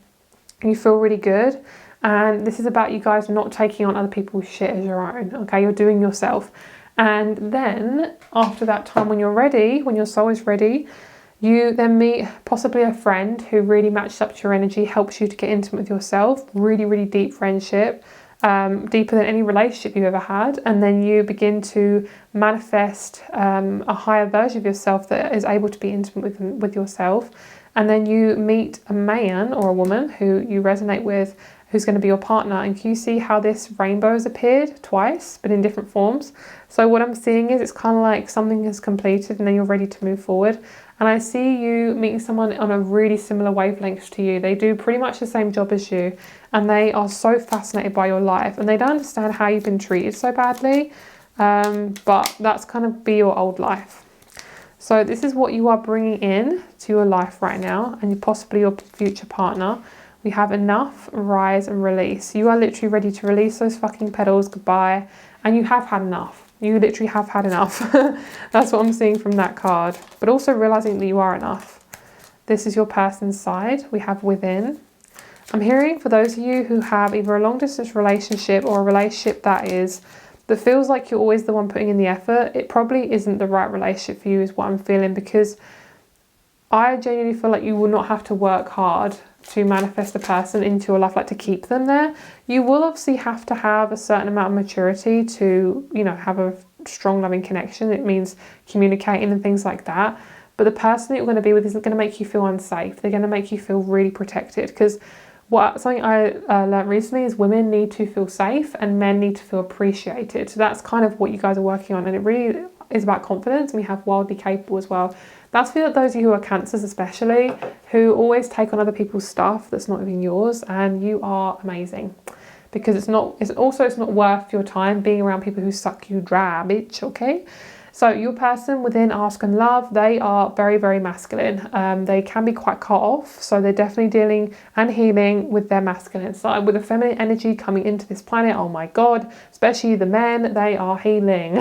you feel really good. And this is about you guys not taking on other people's shit as your own. Okay, you're doing yourself. And then after that time, when you're ready, when your soul is ready, you then meet possibly a friend who really matches up to your energy, helps you to get intimate with yourself, really, really deep friendship. Deeper than any relationship you've ever had, and then you begin to manifest a higher version of yourself that is able to be intimate with yourself, and then you meet a man or a woman who you resonate with, who's going to be your partner. And can you see how this rainbow has appeared twice but in different forms? So what I'm seeing is it's kind of like something is completed and then you're ready to move forward. And I see you meeting someone on a really similar wavelength to you. They do pretty much the same job as you, and they are so fascinated by your life, and they don't understand how you've been treated so badly, but that's kind of be your old life. So this is what you are bringing in to your life right now, and possibly your future partner. We have enough, rise and release. You are literally ready to release those fucking petals, goodbye, and you have had enough. You literally have had enough. That's what I'm seeing from that card. But also realizing that you are enough. This is your person's side. We have within. I'm hearing for those of you who have either a long distance relationship or a relationship that feels like you're always the one putting in the effort, it probably isn't the right relationship for you is what I'm feeling, because I genuinely feel like you will not have to work hard to manifest a person into your life, like to keep them there. You will obviously have to have a certain amount of maturity to, you know, have a strong loving connection. It means communicating and things like that. But the person that you're going to be with isn't going to make you feel unsafe. They're going to make you feel really protected, because something I learned recently is women need to feel safe and men need to feel appreciated. So that's kind of what you guys are working on, and it really is about confidence. And we have wildly capable as well. That's for those of you who are Cancers especially, who always take on other people's stuff that's not even yours, and you are amazing. Because it's not worth your time being around people who suck you dry, bitch, okay? So your person within Ask and Love, they are very, very masculine. They can be quite cut off. So they're definitely dealing and healing with their masculine side. With the feminine energy coming into this planet, oh my God, especially the men, they are healing.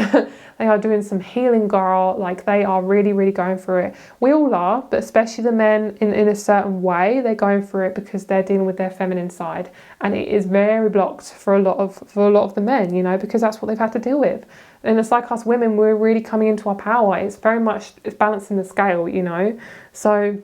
They are doing some healing, girl. Like, they are really, really going through it. We all are, but especially the men in a certain way, they're going through it because they're dealing with their feminine side. And it is very blocked for a lot of the men, you know, because that's what they've had to deal with. And it's like us women, we're really coming into our power. It's balancing the scale, you know. So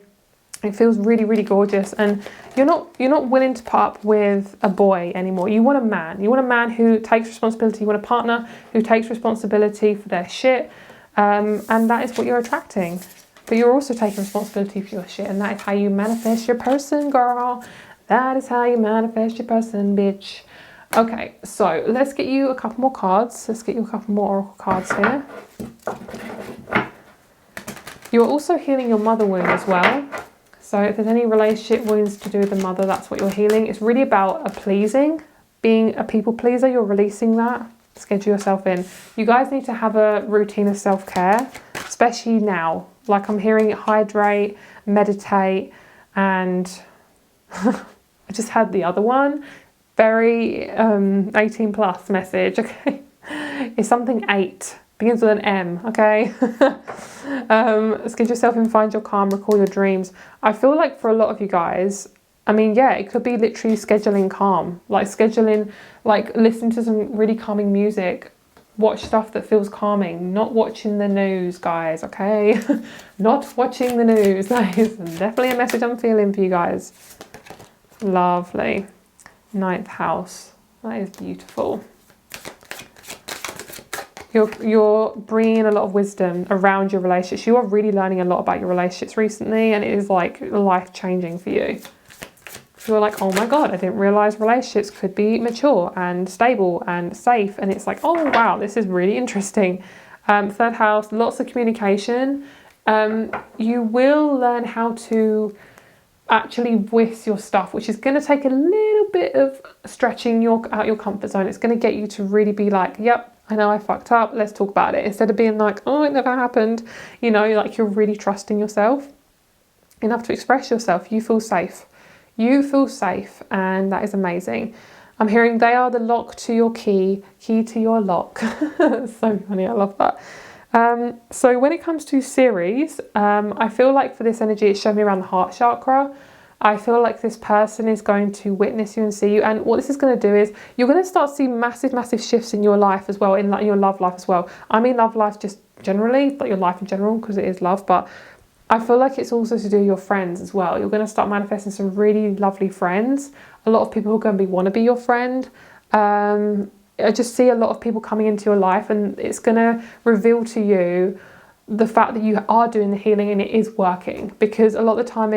it feels really, really gorgeous. And you're not willing to put up with a boy anymore. You want a man. You want a man who takes responsibility. You want a partner who takes responsibility for their shit. And that is what you're attracting. But you're also taking responsibility for your shit. And that is how you manifest your person, girl. That is how you manifest your person, bitch. Okay, so let's get you a couple more cards. Let's get you a couple more oracle cards here. You're also healing your mother wound as well. So if there's any relationship wounds to do with the mother, that's what you're healing. It's really about being a people pleaser. You're releasing that. Schedule yourself in. You guys need to have a routine of self-care, especially now. Like, I'm hearing hydrate, meditate, and I just had the other one. Very 18 plus message, okay? It's something 8, begins with an M, okay? Schedule yourself in, find your calm, recall your dreams. I feel like for a lot of you guys, I mean, yeah, it could be literally scheduling calm, like listen to some really calming music, watch stuff that feels calming, not watching the news, guys, okay? Not watching the news. That is definitely a message I'm feeling for you guys. Lovely. 9th house. That is beautiful. You're bringing a lot of wisdom around your relationships. You are really learning a lot about your relationships recently, and it is like life-changing for you. You're like, oh my God, I didn't realize relationships could be mature and stable and safe. And it's like, oh wow, this is really interesting. 3rd house, lots of communication. You will learn how to actually voice your stuff, which is going to take a little bit of stretching out your comfort zone. It's going to get you to really be like, yep, I know I fucked up, let's talk about it, instead of being like, oh, it never happened. You know, like, you're really trusting yourself enough to express yourself. You feel safe, and that is amazing. I'm hearing they are the lock to your key to your lock. So funny, I love that. So when it comes to series, I feel like for this energy, it's showing me around the heart chakra. I feel like this person is going to witness you and see you. And what this is going to do is you're going to start seeing massive, massive shifts in your life as well, in your love life as well. I mean, love life just generally, like your life in general, because it is love. But I feel like it's also to do with your friends as well. You're going to start manifesting some really lovely friends. A lot of people who are going to want to be your friend. I just see a lot of people coming into your life, and it's going to reveal to you the fact that you are doing the healing and it is working, because a lot of the time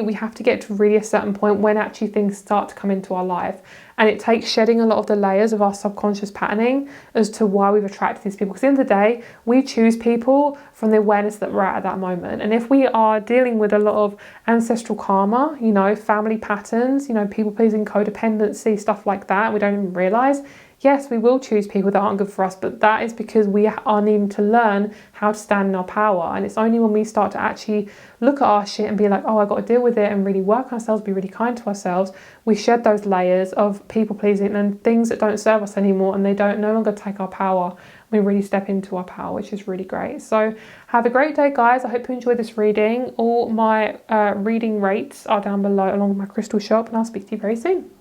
we have to get to really a certain point when actually things start to come into our life, and it takes shedding a lot of the layers of our subconscious patterning as to why we've attracted these people, because at the end of the day we choose people from the awareness that we're at that moment. And if we are dealing with a lot of ancestral karma, you know, family patterns, you know, people pleasing, codependency, stuff like that, we don't even realize, yes, we will choose people that aren't good for us, but that is because we are needing to learn how to stand in our power. And it's only when we start to actually look at our shit and be like, oh, I got to deal with it, and really work on ourselves, be really kind to ourselves, we shed those layers of people pleasing and things that don't serve us anymore, and they don't no longer take our power. We really step into our power, which is really great. So have a great day, guys. I hope you enjoyed this reading. All my reading rates are down below along with my crystal shop, and I'll speak to you very soon.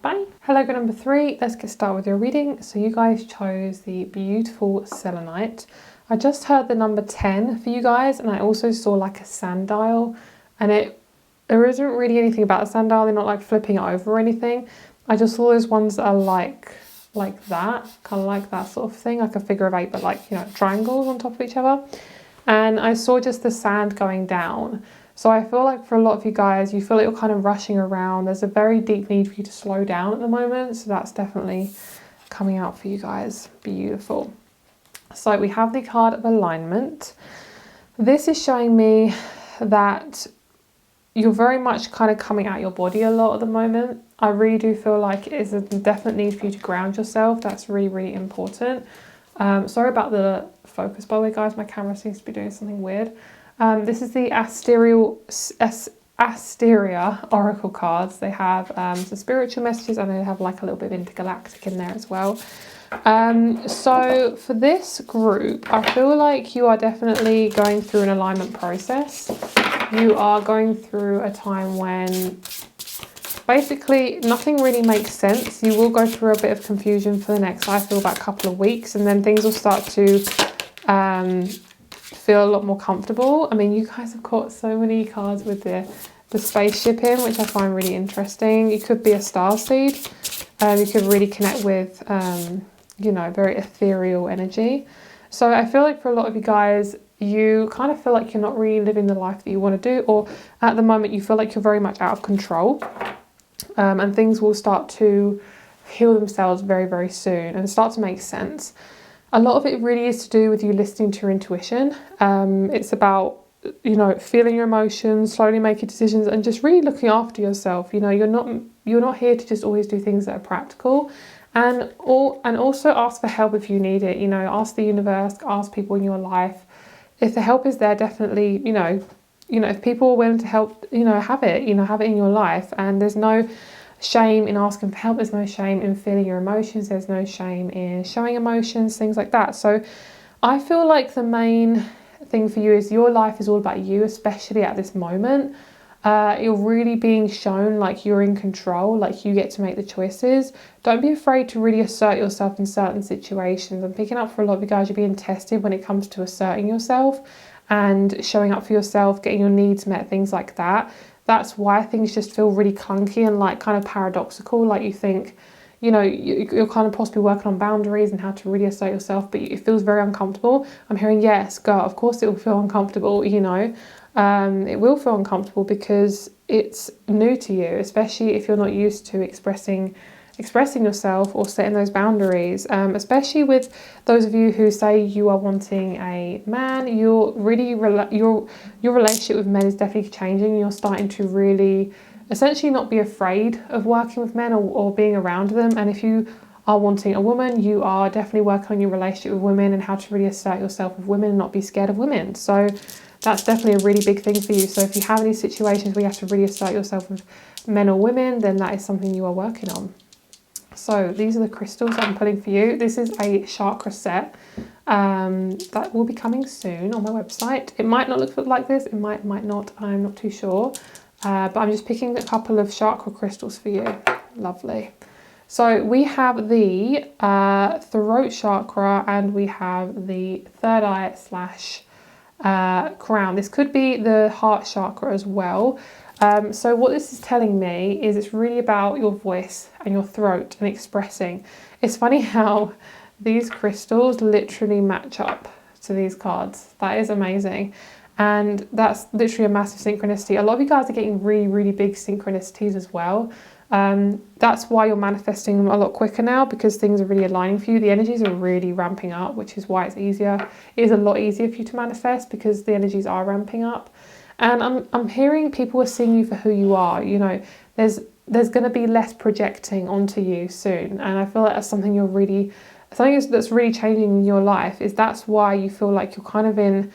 Bye. Hello, group number 3. Let's get started with your reading. So you guys chose the beautiful selenite. I just heard the number 10 for you guys, and I also saw like a sundial, and there isn't really anything about the sundial. They're not like flipping it over or anything. I just saw those ones that are like that, kind of like that sort of thing, like a figure of 8, but like, you know, triangles on top of each other. And I saw just the sand going down. So I feel like for a lot of you guys, you feel like you're kind of rushing around. There's a very deep need for you to slow down at the moment. So that's definitely coming out for you guys. Beautiful. So we have the card of alignment. This is showing me that you're very much kind of coming out your body a lot at the moment. I really do feel like it is a definite need for you to ground yourself. That's really, really important. Sorry about the focus, by the way, guys. My camera seems to be doing something weird. This is the Asteria Oracle cards. They have some spiritual messages, and they have like a little bit of intergalactic in there as well. So for this group, I feel like you are definitely going through an alignment process. You are going through a time when basically nothing really makes sense. You will go through a bit of confusion for the next, I feel, about a couple of weeks, and then things will start to feel a lot more comfortable. I mean, you guys have got so many cards with the spaceship in, which I find really interesting. It could be a starseed. You could really connect with, you know, very ethereal energy. So I feel like for a lot of you guys, you kind of feel like you're not really living the life that you want to do, or at the moment you feel like you're very much out of control, and things will start to heal themselves very, very soon and start to make sense. A lot of it really is to do with you listening to your intuition. It's about, you know, feeling your emotions, slowly making decisions, and just really looking after yourself. You know, you're not here to just always do things that are practical. And also ask for help if you need it. You know, ask the universe, ask people in your life. If the help is there, definitely, you know, if people are willing to help, have it in your life. And there's no shame in asking for help. There's no shame in feeling your emotions. There's no shame in showing emotions, things like that. So I feel like the main thing for you is your life is all about you, especially at this moment. You're really being shown like you're in control, like you get to make the choices. Don't be afraid to really assert yourself in certain situations. I'm picking up for a lot of you guys, you're being tested when it comes to asserting yourself and showing up for yourself, getting your needs met, things like that. That's why things just feel really clunky and like kind of paradoxical. Like you think, you're kind of possibly working on boundaries and how to really assert yourself, but it feels very uncomfortable. I'm hearing, yes, girl, of course it will feel uncomfortable, It will feel uncomfortable because it's new to you, especially if you're not used to expressing yourself or setting those boundaries. Especially with those of you who say you are wanting a man, your relationship with men is definitely changing. You're starting to really essentially not be afraid of working with men or being around them. And if you are wanting a woman, you are definitely working on your relationship with women and how to really assert yourself with women and not be scared of women. So that's definitely a really big thing for you. So if you have any situations where you have to really assert yourself with men or women, then that is something you are working on. So these are the crystals I'm pulling for you. This is a chakra set that will be coming soon on my website. It might not look like this, it might not, I'm not too sure. But I'm just picking a couple of chakra crystals for you. Lovely. So we have the throat chakra and we have the third eye / crown. This could be the heart chakra as well. So what this is telling me is it's really about your voice and your throat and expressing. It's funny how these crystals literally match up to these cards. That is amazing. And that's literally a massive synchronicity. A lot of you guys are getting really, really big synchronicities as well. That's why you're manifesting them a lot quicker now, because things are really aligning for you. The energies are really ramping up, which is why it's easier. It is a lot easier for you to manifest because the energies are ramping up. And I'm hearing people are seeing you for who you are. There's going to be less projecting onto you soon. And I feel like that's something that's really changing in your life. That's why you feel like you're kind of in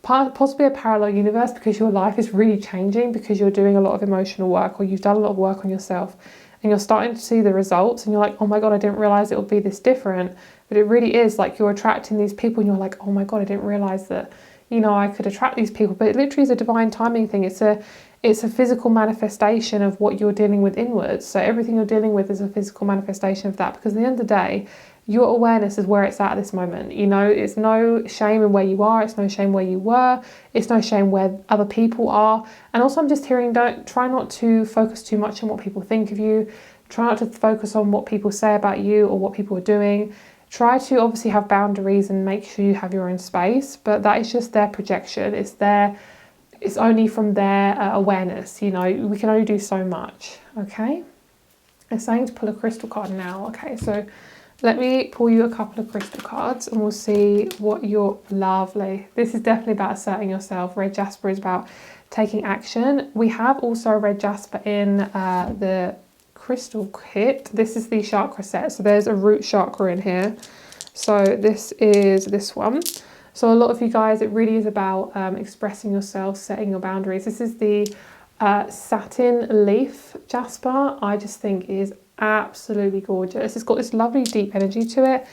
possibly a parallel universe, because your life is really changing because you're doing a lot of emotional work, or you've done a lot of work on yourself and you're starting to see the results and you're like, oh my God, I didn't realize it would be this different. But it really is like you're attracting these people and you're like, oh my God, I didn't realize that, I could attract these people. But it literally is a divine timing thing. It's a physical manifestation of what you're dealing with inwards. So everything you're dealing with is a physical manifestation of that, because at the end of the day, your awareness is where it's at this moment. It's no shame in where you are. It's no shame where you were. It's no shame where other people are. And also I'm just hearing, try not to focus too much on what people think of you. Try not to focus on what people say about you or what people are doing. Try to obviously have boundaries and make sure you have your own space, but that is just their projection. It's only from their awareness. We can only do so much. Okay. It's saying to pull a crystal card now. Okay, so Let me pull you a couple of crystal cards and we'll see what you're... Lovely. This is definitely about asserting yourself. Red jasper is about taking action. We have also a red jasper in the crystal kit. This is the chakra set. So there's a root chakra in here. So this is this one. So a lot of you guys, it really is about expressing yourself, setting your boundaries. This is the satin leaf jasper. I just think is absolutely gorgeous. It's got this lovely deep energy to it,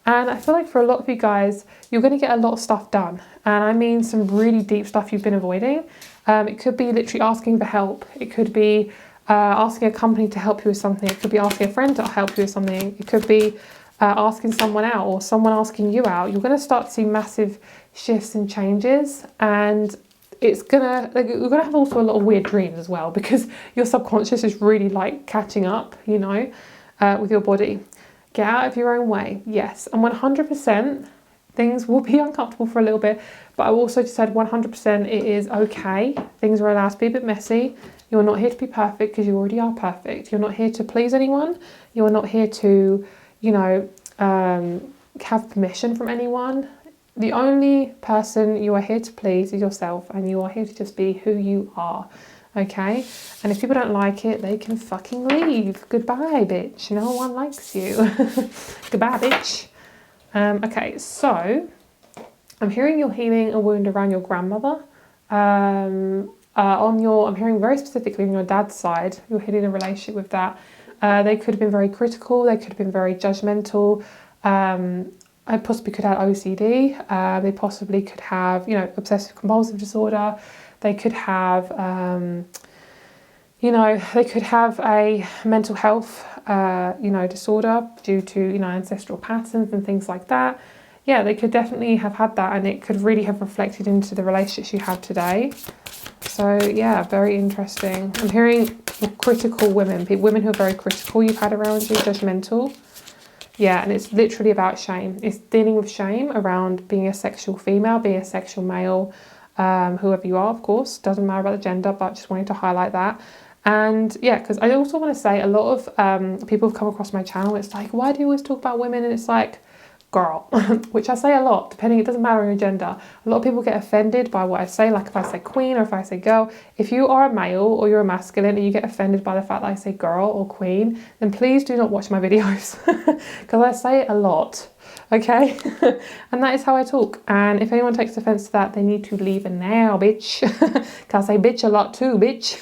and I feel like for a lot of you guys, you're going to get a lot of stuff done, and I mean some really deep stuff you've been avoiding. It could be literally asking for help. It could be asking a company to help you with something. It could be asking a friend to help you with something. It could be asking someone out, or someone asking you out. You're going to start to see massive shifts and changes, and it's gonna, like, you're gonna have also a lot of weird dreams as well, because your subconscious is really like catching up, you know, with your body. Get out of your own way, yes, and 100% things will be uncomfortable for a little bit, but I also just said 100% it is okay. Things are allowed to be a bit messy. You're not here to be perfect, because you already are perfect. You're not here to please anyone. You're not here to, you know, have permission from anyone. The only person you are here to please is yourself, and you are here to just be who you are, okay? And if people don't like it, they can fucking leave. Goodbye, bitch. No one likes you. Goodbye, bitch. Okay, so I'm hearing you're healing a wound around your grandmother. I'm hearing very specifically on your dad's side, you're healing a relationship with that. They could have been very critical. They could have been very judgmental. I possibly could have OCD. They possibly could have, you know, obsessive compulsive disorder. They could have, you know, they could have a mental health, you know, disorder due to, you know, ancestral patterns and things like that. Yeah, they could definitely have had that, and it could really have reflected into the relationships you have today. So yeah, very interesting. I'm hearing critical women, women who are very critical you've had around you, judgmental. Yeah, and it's literally about shame. It's dealing with shame around being a sexual female, being a sexual male, whoever you are, of course. Doesn't matter about the gender, but just wanted to highlight that. And yeah, because I also want to say a lot of people have come across my channel. It's like, why do you always talk about women? And it's like, girl, which I say a lot, depending, it doesn't matter on your gender. A lot of people get offended by what I say, like if I say queen or if I say girl. If you are a male or you're a masculine and you get offended by the fact that I say girl or queen, then please do not watch my videos, because I say it a lot, okay? And that is how I talk, and if anyone takes offense to that, they need to leave now, bitch. Because I say bitch a lot too, bitch.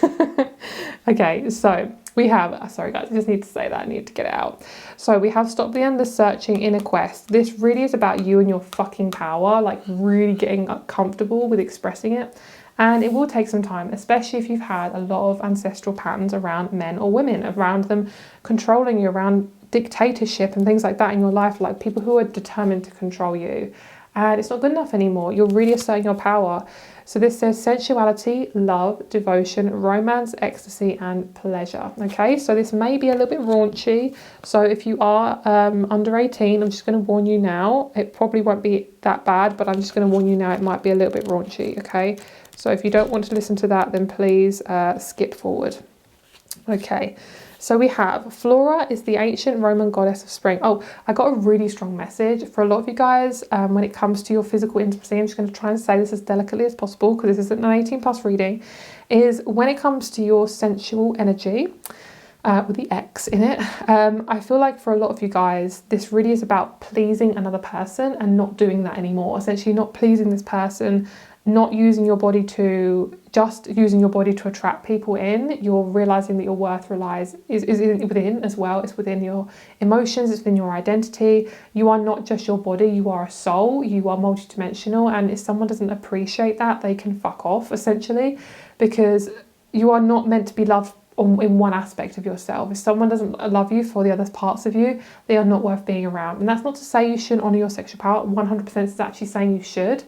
Okay, so we have, sorry guys, I just need to say that, I need to get it out. So we have Stop the Endless Searching Inner Quest. This really is about you and your fucking power, like really getting comfortable with expressing it. And it will take some time, especially if you've had a lot of ancestral patterns around men or women, around them controlling you, around dictatorship and things like that in your life, like people who are determined to control you. And it's not good enough anymore. You're really asserting your power. So this says sensuality, love, devotion, romance, ecstasy, and pleasure. Okay, so this may be a little bit raunchy. So if you are under 18, I'm just going to warn you now. It probably won't be that bad, but I'm just going to warn you now. It might be a little bit raunchy. Okay, so if you don't want to listen to that, then please skip forward. Okay. So we have Flora is the ancient Roman goddess of spring. Oh, I got a really strong message for a lot of you guys when it comes to your physical intimacy. I'm just going to try and say this as delicately as possible, because this isn't an 18+ reading. Is when it comes to your sensual energy, with the X in it, I feel like for a lot of you guys, this really is about pleasing another person and not doing that anymore. Essentially not pleasing this person, not using your body to, just using your body to attract people in. You're realizing that your worth relies is within as well. It's within your emotions, it's within your identity. You are not just your body, you are a soul, you are multidimensional, and if someone doesn't appreciate that, they can fuck off, essentially, because you are not meant to be loved in one aspect of yourself. If someone doesn't love you for the other parts of you, they are not worth being around. And that's not to say you shouldn't honour your sexual power. 100% is actually saying you should.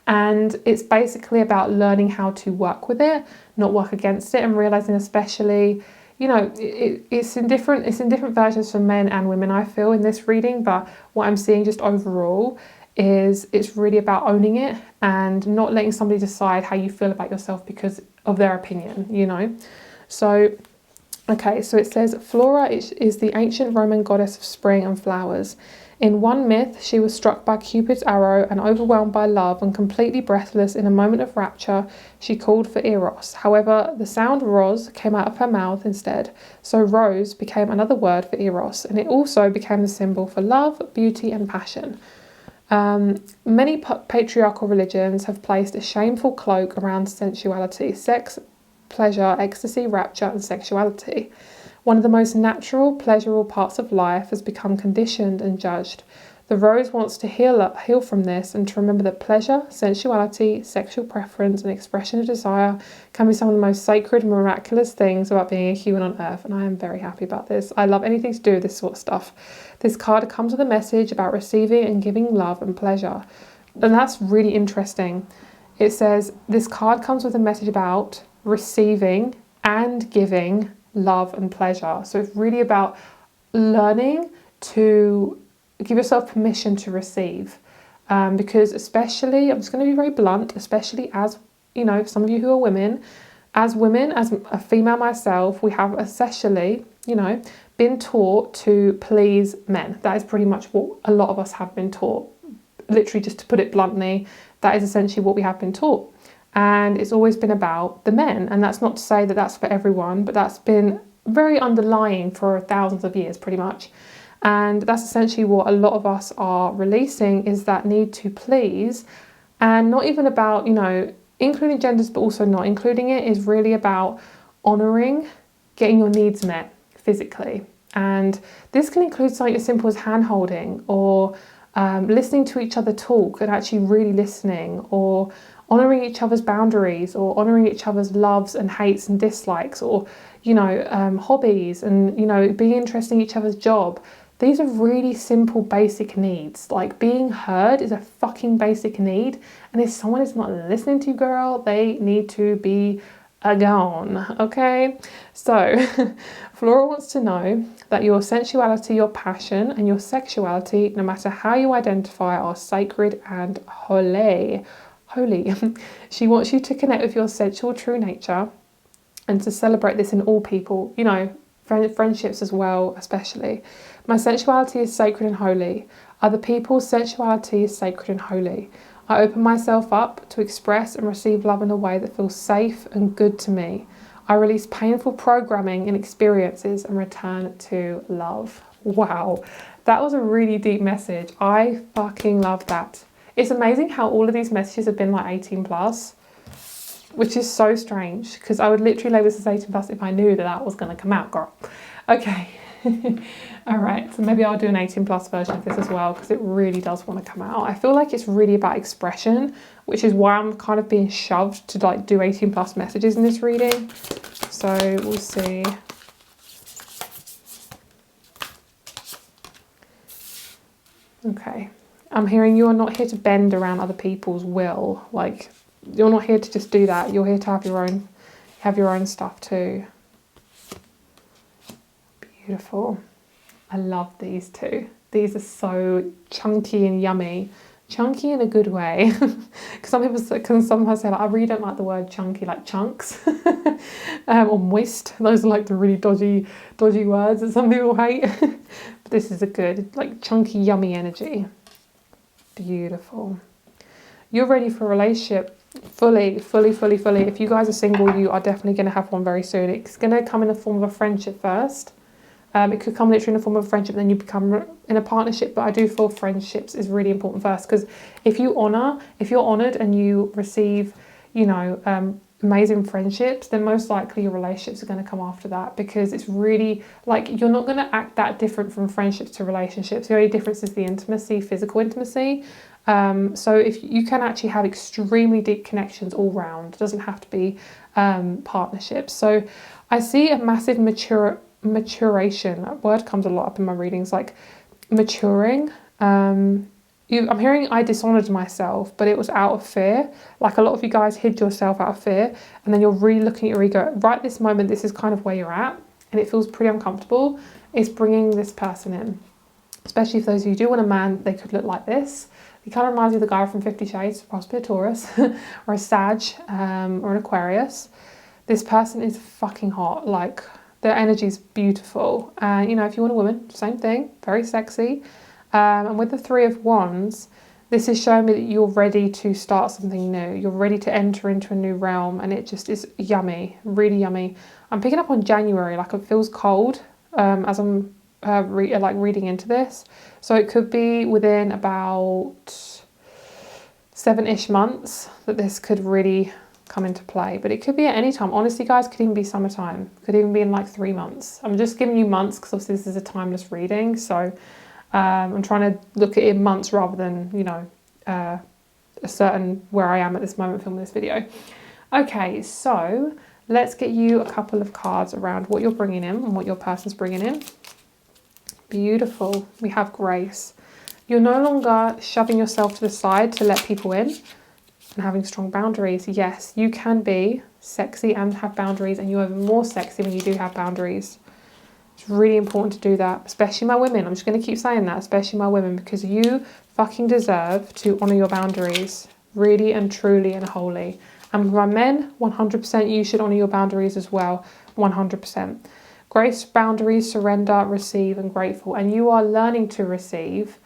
And it's basically about learning how to work with it, not work against it, and realizing, especially, you know, it's in different versions for men and women, I feel, in this reading. But what I'm seeing just overall is it's really about owning it and not letting somebody decide how you feel about yourself because of their opinion, you know. So Okay, so it says Flora is the ancient Roman goddess of spring and flowers. In one myth, she was struck by Cupid's arrow and overwhelmed by love, and completely breathless in a moment of rapture, she called for Eros. However, the sound Ros came out of her mouth instead, so Rose became another word for Eros, and it also became the symbol for love, beauty, and passion. Many patriarchal religions have placed a shameful cloak around sensuality, sex, pleasure, ecstasy, rapture, and sexuality. One of the most natural, pleasurable parts of life has become conditioned and judged. The rose wants to heal from this and to remember that pleasure, sensuality, sexual preference, and expression of desire can be some of the most sacred, miraculous things about being a human on earth, and I am very happy about this. I love anything to do with this sort of stuff. This card comes with a message about receiving and giving love and pleasure, and that's really interesting. It says this card comes with a message about receiving and giving love and pleasure. So it's really about learning to give yourself permission to receive, because especially, I'm just going to be very blunt, especially as, you know, some of you who are women, as a female myself, we have essentially, you know, been taught to please men. That is pretty much what a lot of us have been taught. Literally, just to put it bluntly, that is essentially what we have been taught. And it's always been about the men. And that's not to say that that's for everyone, but that's been very underlying for thousands of years, pretty much. And that's essentially what a lot of us are releasing, is that need to please. And not even about, you know, including genders, but also not including it, is really about honouring, getting your needs met physically. And this can include something as simple as hand holding, or listening to each other talk and actually really listening, or honouring each other's boundaries, or honouring each other's loves and hates and dislikes, or, you know, hobbies, and, you know, being interested in each other's job. These are really simple, basic needs. Like, being heard is a fucking basic need. And if someone is not listening to you, girl, they need to be gone, okay? So, Flora wants to know that your sensuality, your passion, and your sexuality, no matter how you identify, are sacred and holy. She wants you to connect with your sensual true nature and to celebrate this in all people, you know, friendships as well, especially. My sensuality is sacred and holy. Other people's sensuality is sacred and holy. I open myself up to express and receive love in a way that feels safe and good to me. I release painful programming and experiences and return to love. Wow, that was a really deep message. I fucking love that. It's amazing how all of these messages have been like 18 plus, which is so strange, because I would literally label this as 18 plus if I knew that that was going to come out, girl. Okay. All right, so maybe I'll do an 18 plus version of this as well, because it really does want to come out. I feel like it's really about expression, which is why I'm kind of being shoved to like do 18 plus messages in this reading. So we'll see. Okay. I'm hearing you are not here to bend around other people's will. Like, you're not here to just do that. You're here to have your own stuff too. Beautiful. I love these two. These are so chunky and yummy. Chunky in a good way. Because some people can sometimes say, like, I really don't like the word chunky, like chunks. Or moist. Those are like the really dodgy words that some people hate. But this is a good, like, chunky, yummy energy. Beautiful. You're ready for a relationship. Fully. If you guys are single, you are definitely going to have one very soon. It's going to come in the form of a friendship first. It could come literally in the form of a friendship, then you become in a partnership. But I do feel friendships is really important first, because if you're honoured and you receive, you know, amazing friendships, then most likely your relationships are going to come after that, because it's really like you're not going to act that different from friendships to relationships. The only difference is the intimacy, physical intimacy. So if you can actually have extremely deep connections all round, it doesn't have to be partnerships. So I see a massive maturation. That word comes a lot up in my readings, like maturing. I'm hearing I dishonoured myself, but it was out of fear. Like, a lot of you guys hid yourself out of fear, and then you're really looking at your ego. Right this moment, this is kind of where you're at, and it feels pretty uncomfortable. It's bringing this person in, especially for those of you who do want a man. They could look like this. He kind of reminds me of the guy from 50 Shades, possibly a Taurus, or a Sag, or an Aquarius. This person is fucking hot. Like, Their energy is beautiful. And, you know, if you want a woman, same thing, very sexy. And with the Three of Wands, this is showing me that you're ready to start something new. You're ready to enter into a new realm, and it just is yummy, really yummy. I'm picking up on January, like it feels cold as I'm reading into this. So it could be within about 7-ish months that this could really come into play. But it could be at any time. Honestly, guys, could even be summertime. Could even be in like 3 months. I'm just giving you months because obviously this is a timeless reading. So I'm trying to look at it in months rather than, you know, a certain where I am at this moment filming this video. Okay, so let's get you a couple of cards around what you're bringing in and what your person's bringing in. Beautiful. We have grace. You're no longer shoving yourself to the side to let people in and having strong boundaries. Yes, you can be sexy and have boundaries, and you're even more sexy when you do have boundaries. It's really important to do that, especially my women. I'm just going to keep saying that, especially my women, because you fucking deserve to honour your boundaries, really and truly and wholly. And for my men, 100% you should honour your boundaries as well, 100%. Grace, boundaries, surrender, receive, and grateful. And you are learning to receive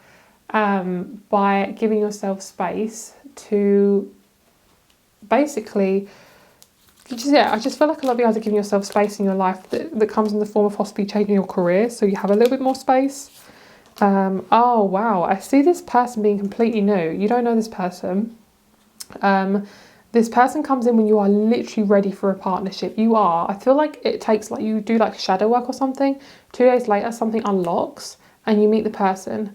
by giving yourself space to basically... I just feel like a lot of you guys are giving yourself space in your life that comes in the form of possibly changing your career, so you have a little bit more space. Oh, wow. I see this person being completely new. You don't know this person. This person comes in when you are literally ready for a partnership. You are. I feel like it takes, like, you do like shadow work or something. 2 days later, something unlocks and you meet the person.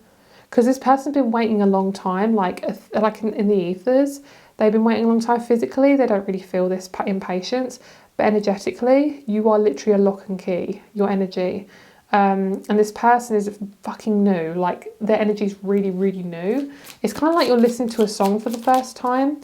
Because this person's been waiting a long time, like in the ethers. They've been waiting a long time physically. They don't really feel this impatience. But energetically, you are literally a lock and key, your energy. And this person is fucking new. Like, their energy is really, really new. It's kind of like you're listening to a song for the first time.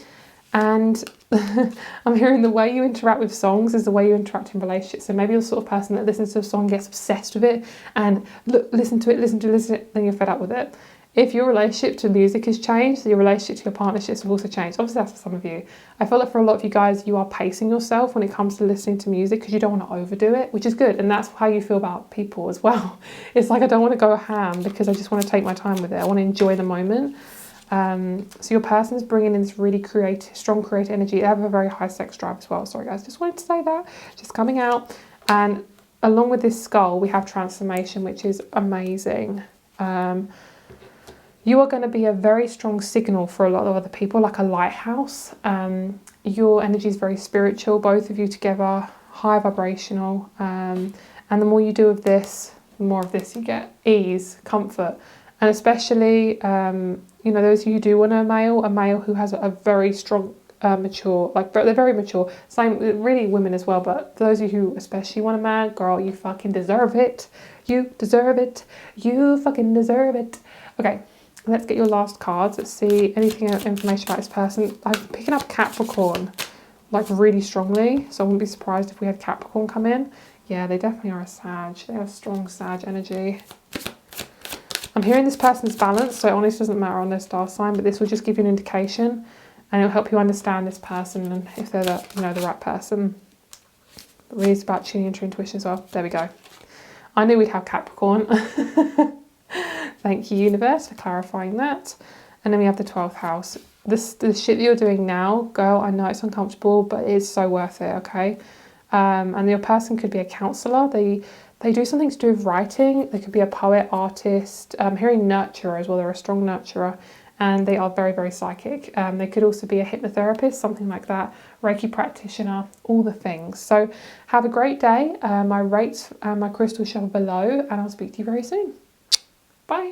And I'm hearing the way you interact with songs is the way you interact in relationships. So maybe you're the sort of person that listens to a song, gets obsessed with it, and listen to it, then you're fed up with it. If your relationship to music has changed, your relationship to your partnerships have also changed. Obviously, that's for some of you. I feel like for a lot of you guys, you are pacing yourself when it comes to listening to music because you don't want to overdo it, which is good. And that's how you feel about people as well. It's like, I don't want to go ham because I just want to take my time with it. I want to enjoy the moment. So your person's bringing in this really strong creative energy. They have a very high sex drive as well. Sorry, guys. Just wanted to say that. Just coming out. And along with this skull, we have transformation, which is amazing. You are going to be a very strong signal for a lot of other people, like a lighthouse. Your energy is very spiritual, both of you together, high vibrational. And the more you do of this, the more of this you get. Ease, comfort. And especially, you know, those of you who do want a male who has a very strong, mature, like, they're very mature. Same, really women as well, but those of you who especially want a man, girl, you fucking deserve it. You deserve it. You fucking deserve it. Okay. Let's get your last cards. Let's see anything information about this person. I'm picking up Capricorn, like, really strongly. So I wouldn't be surprised if we had Capricorn come in. Yeah, they definitely are a Sag. They have strong Sag energy. I'm hearing this person's balanced, so it honestly doesn't matter on their star sign, but this will just give you an indication and it'll help you understand this person and if they're the, you know, the right person. But really it's about tuning into your intuition as well. There we go. I knew we'd have Capricorn. Thank you, universe, for clarifying that. And then we have the 12th house. The shit that you're doing now, girl, I know it's uncomfortable, but it's so worth it, okay? And your person could be a counsellor. They do something to do with writing. They could be a poet, artist. I'm hearing nurturer as well. They're a strong nurturer. And they are very, very psychic. They could also be a hypnotherapist, something like that. Reiki practitioner, all the things. So have a great day. My rates and my crystals show below, and I'll speak to you very soon.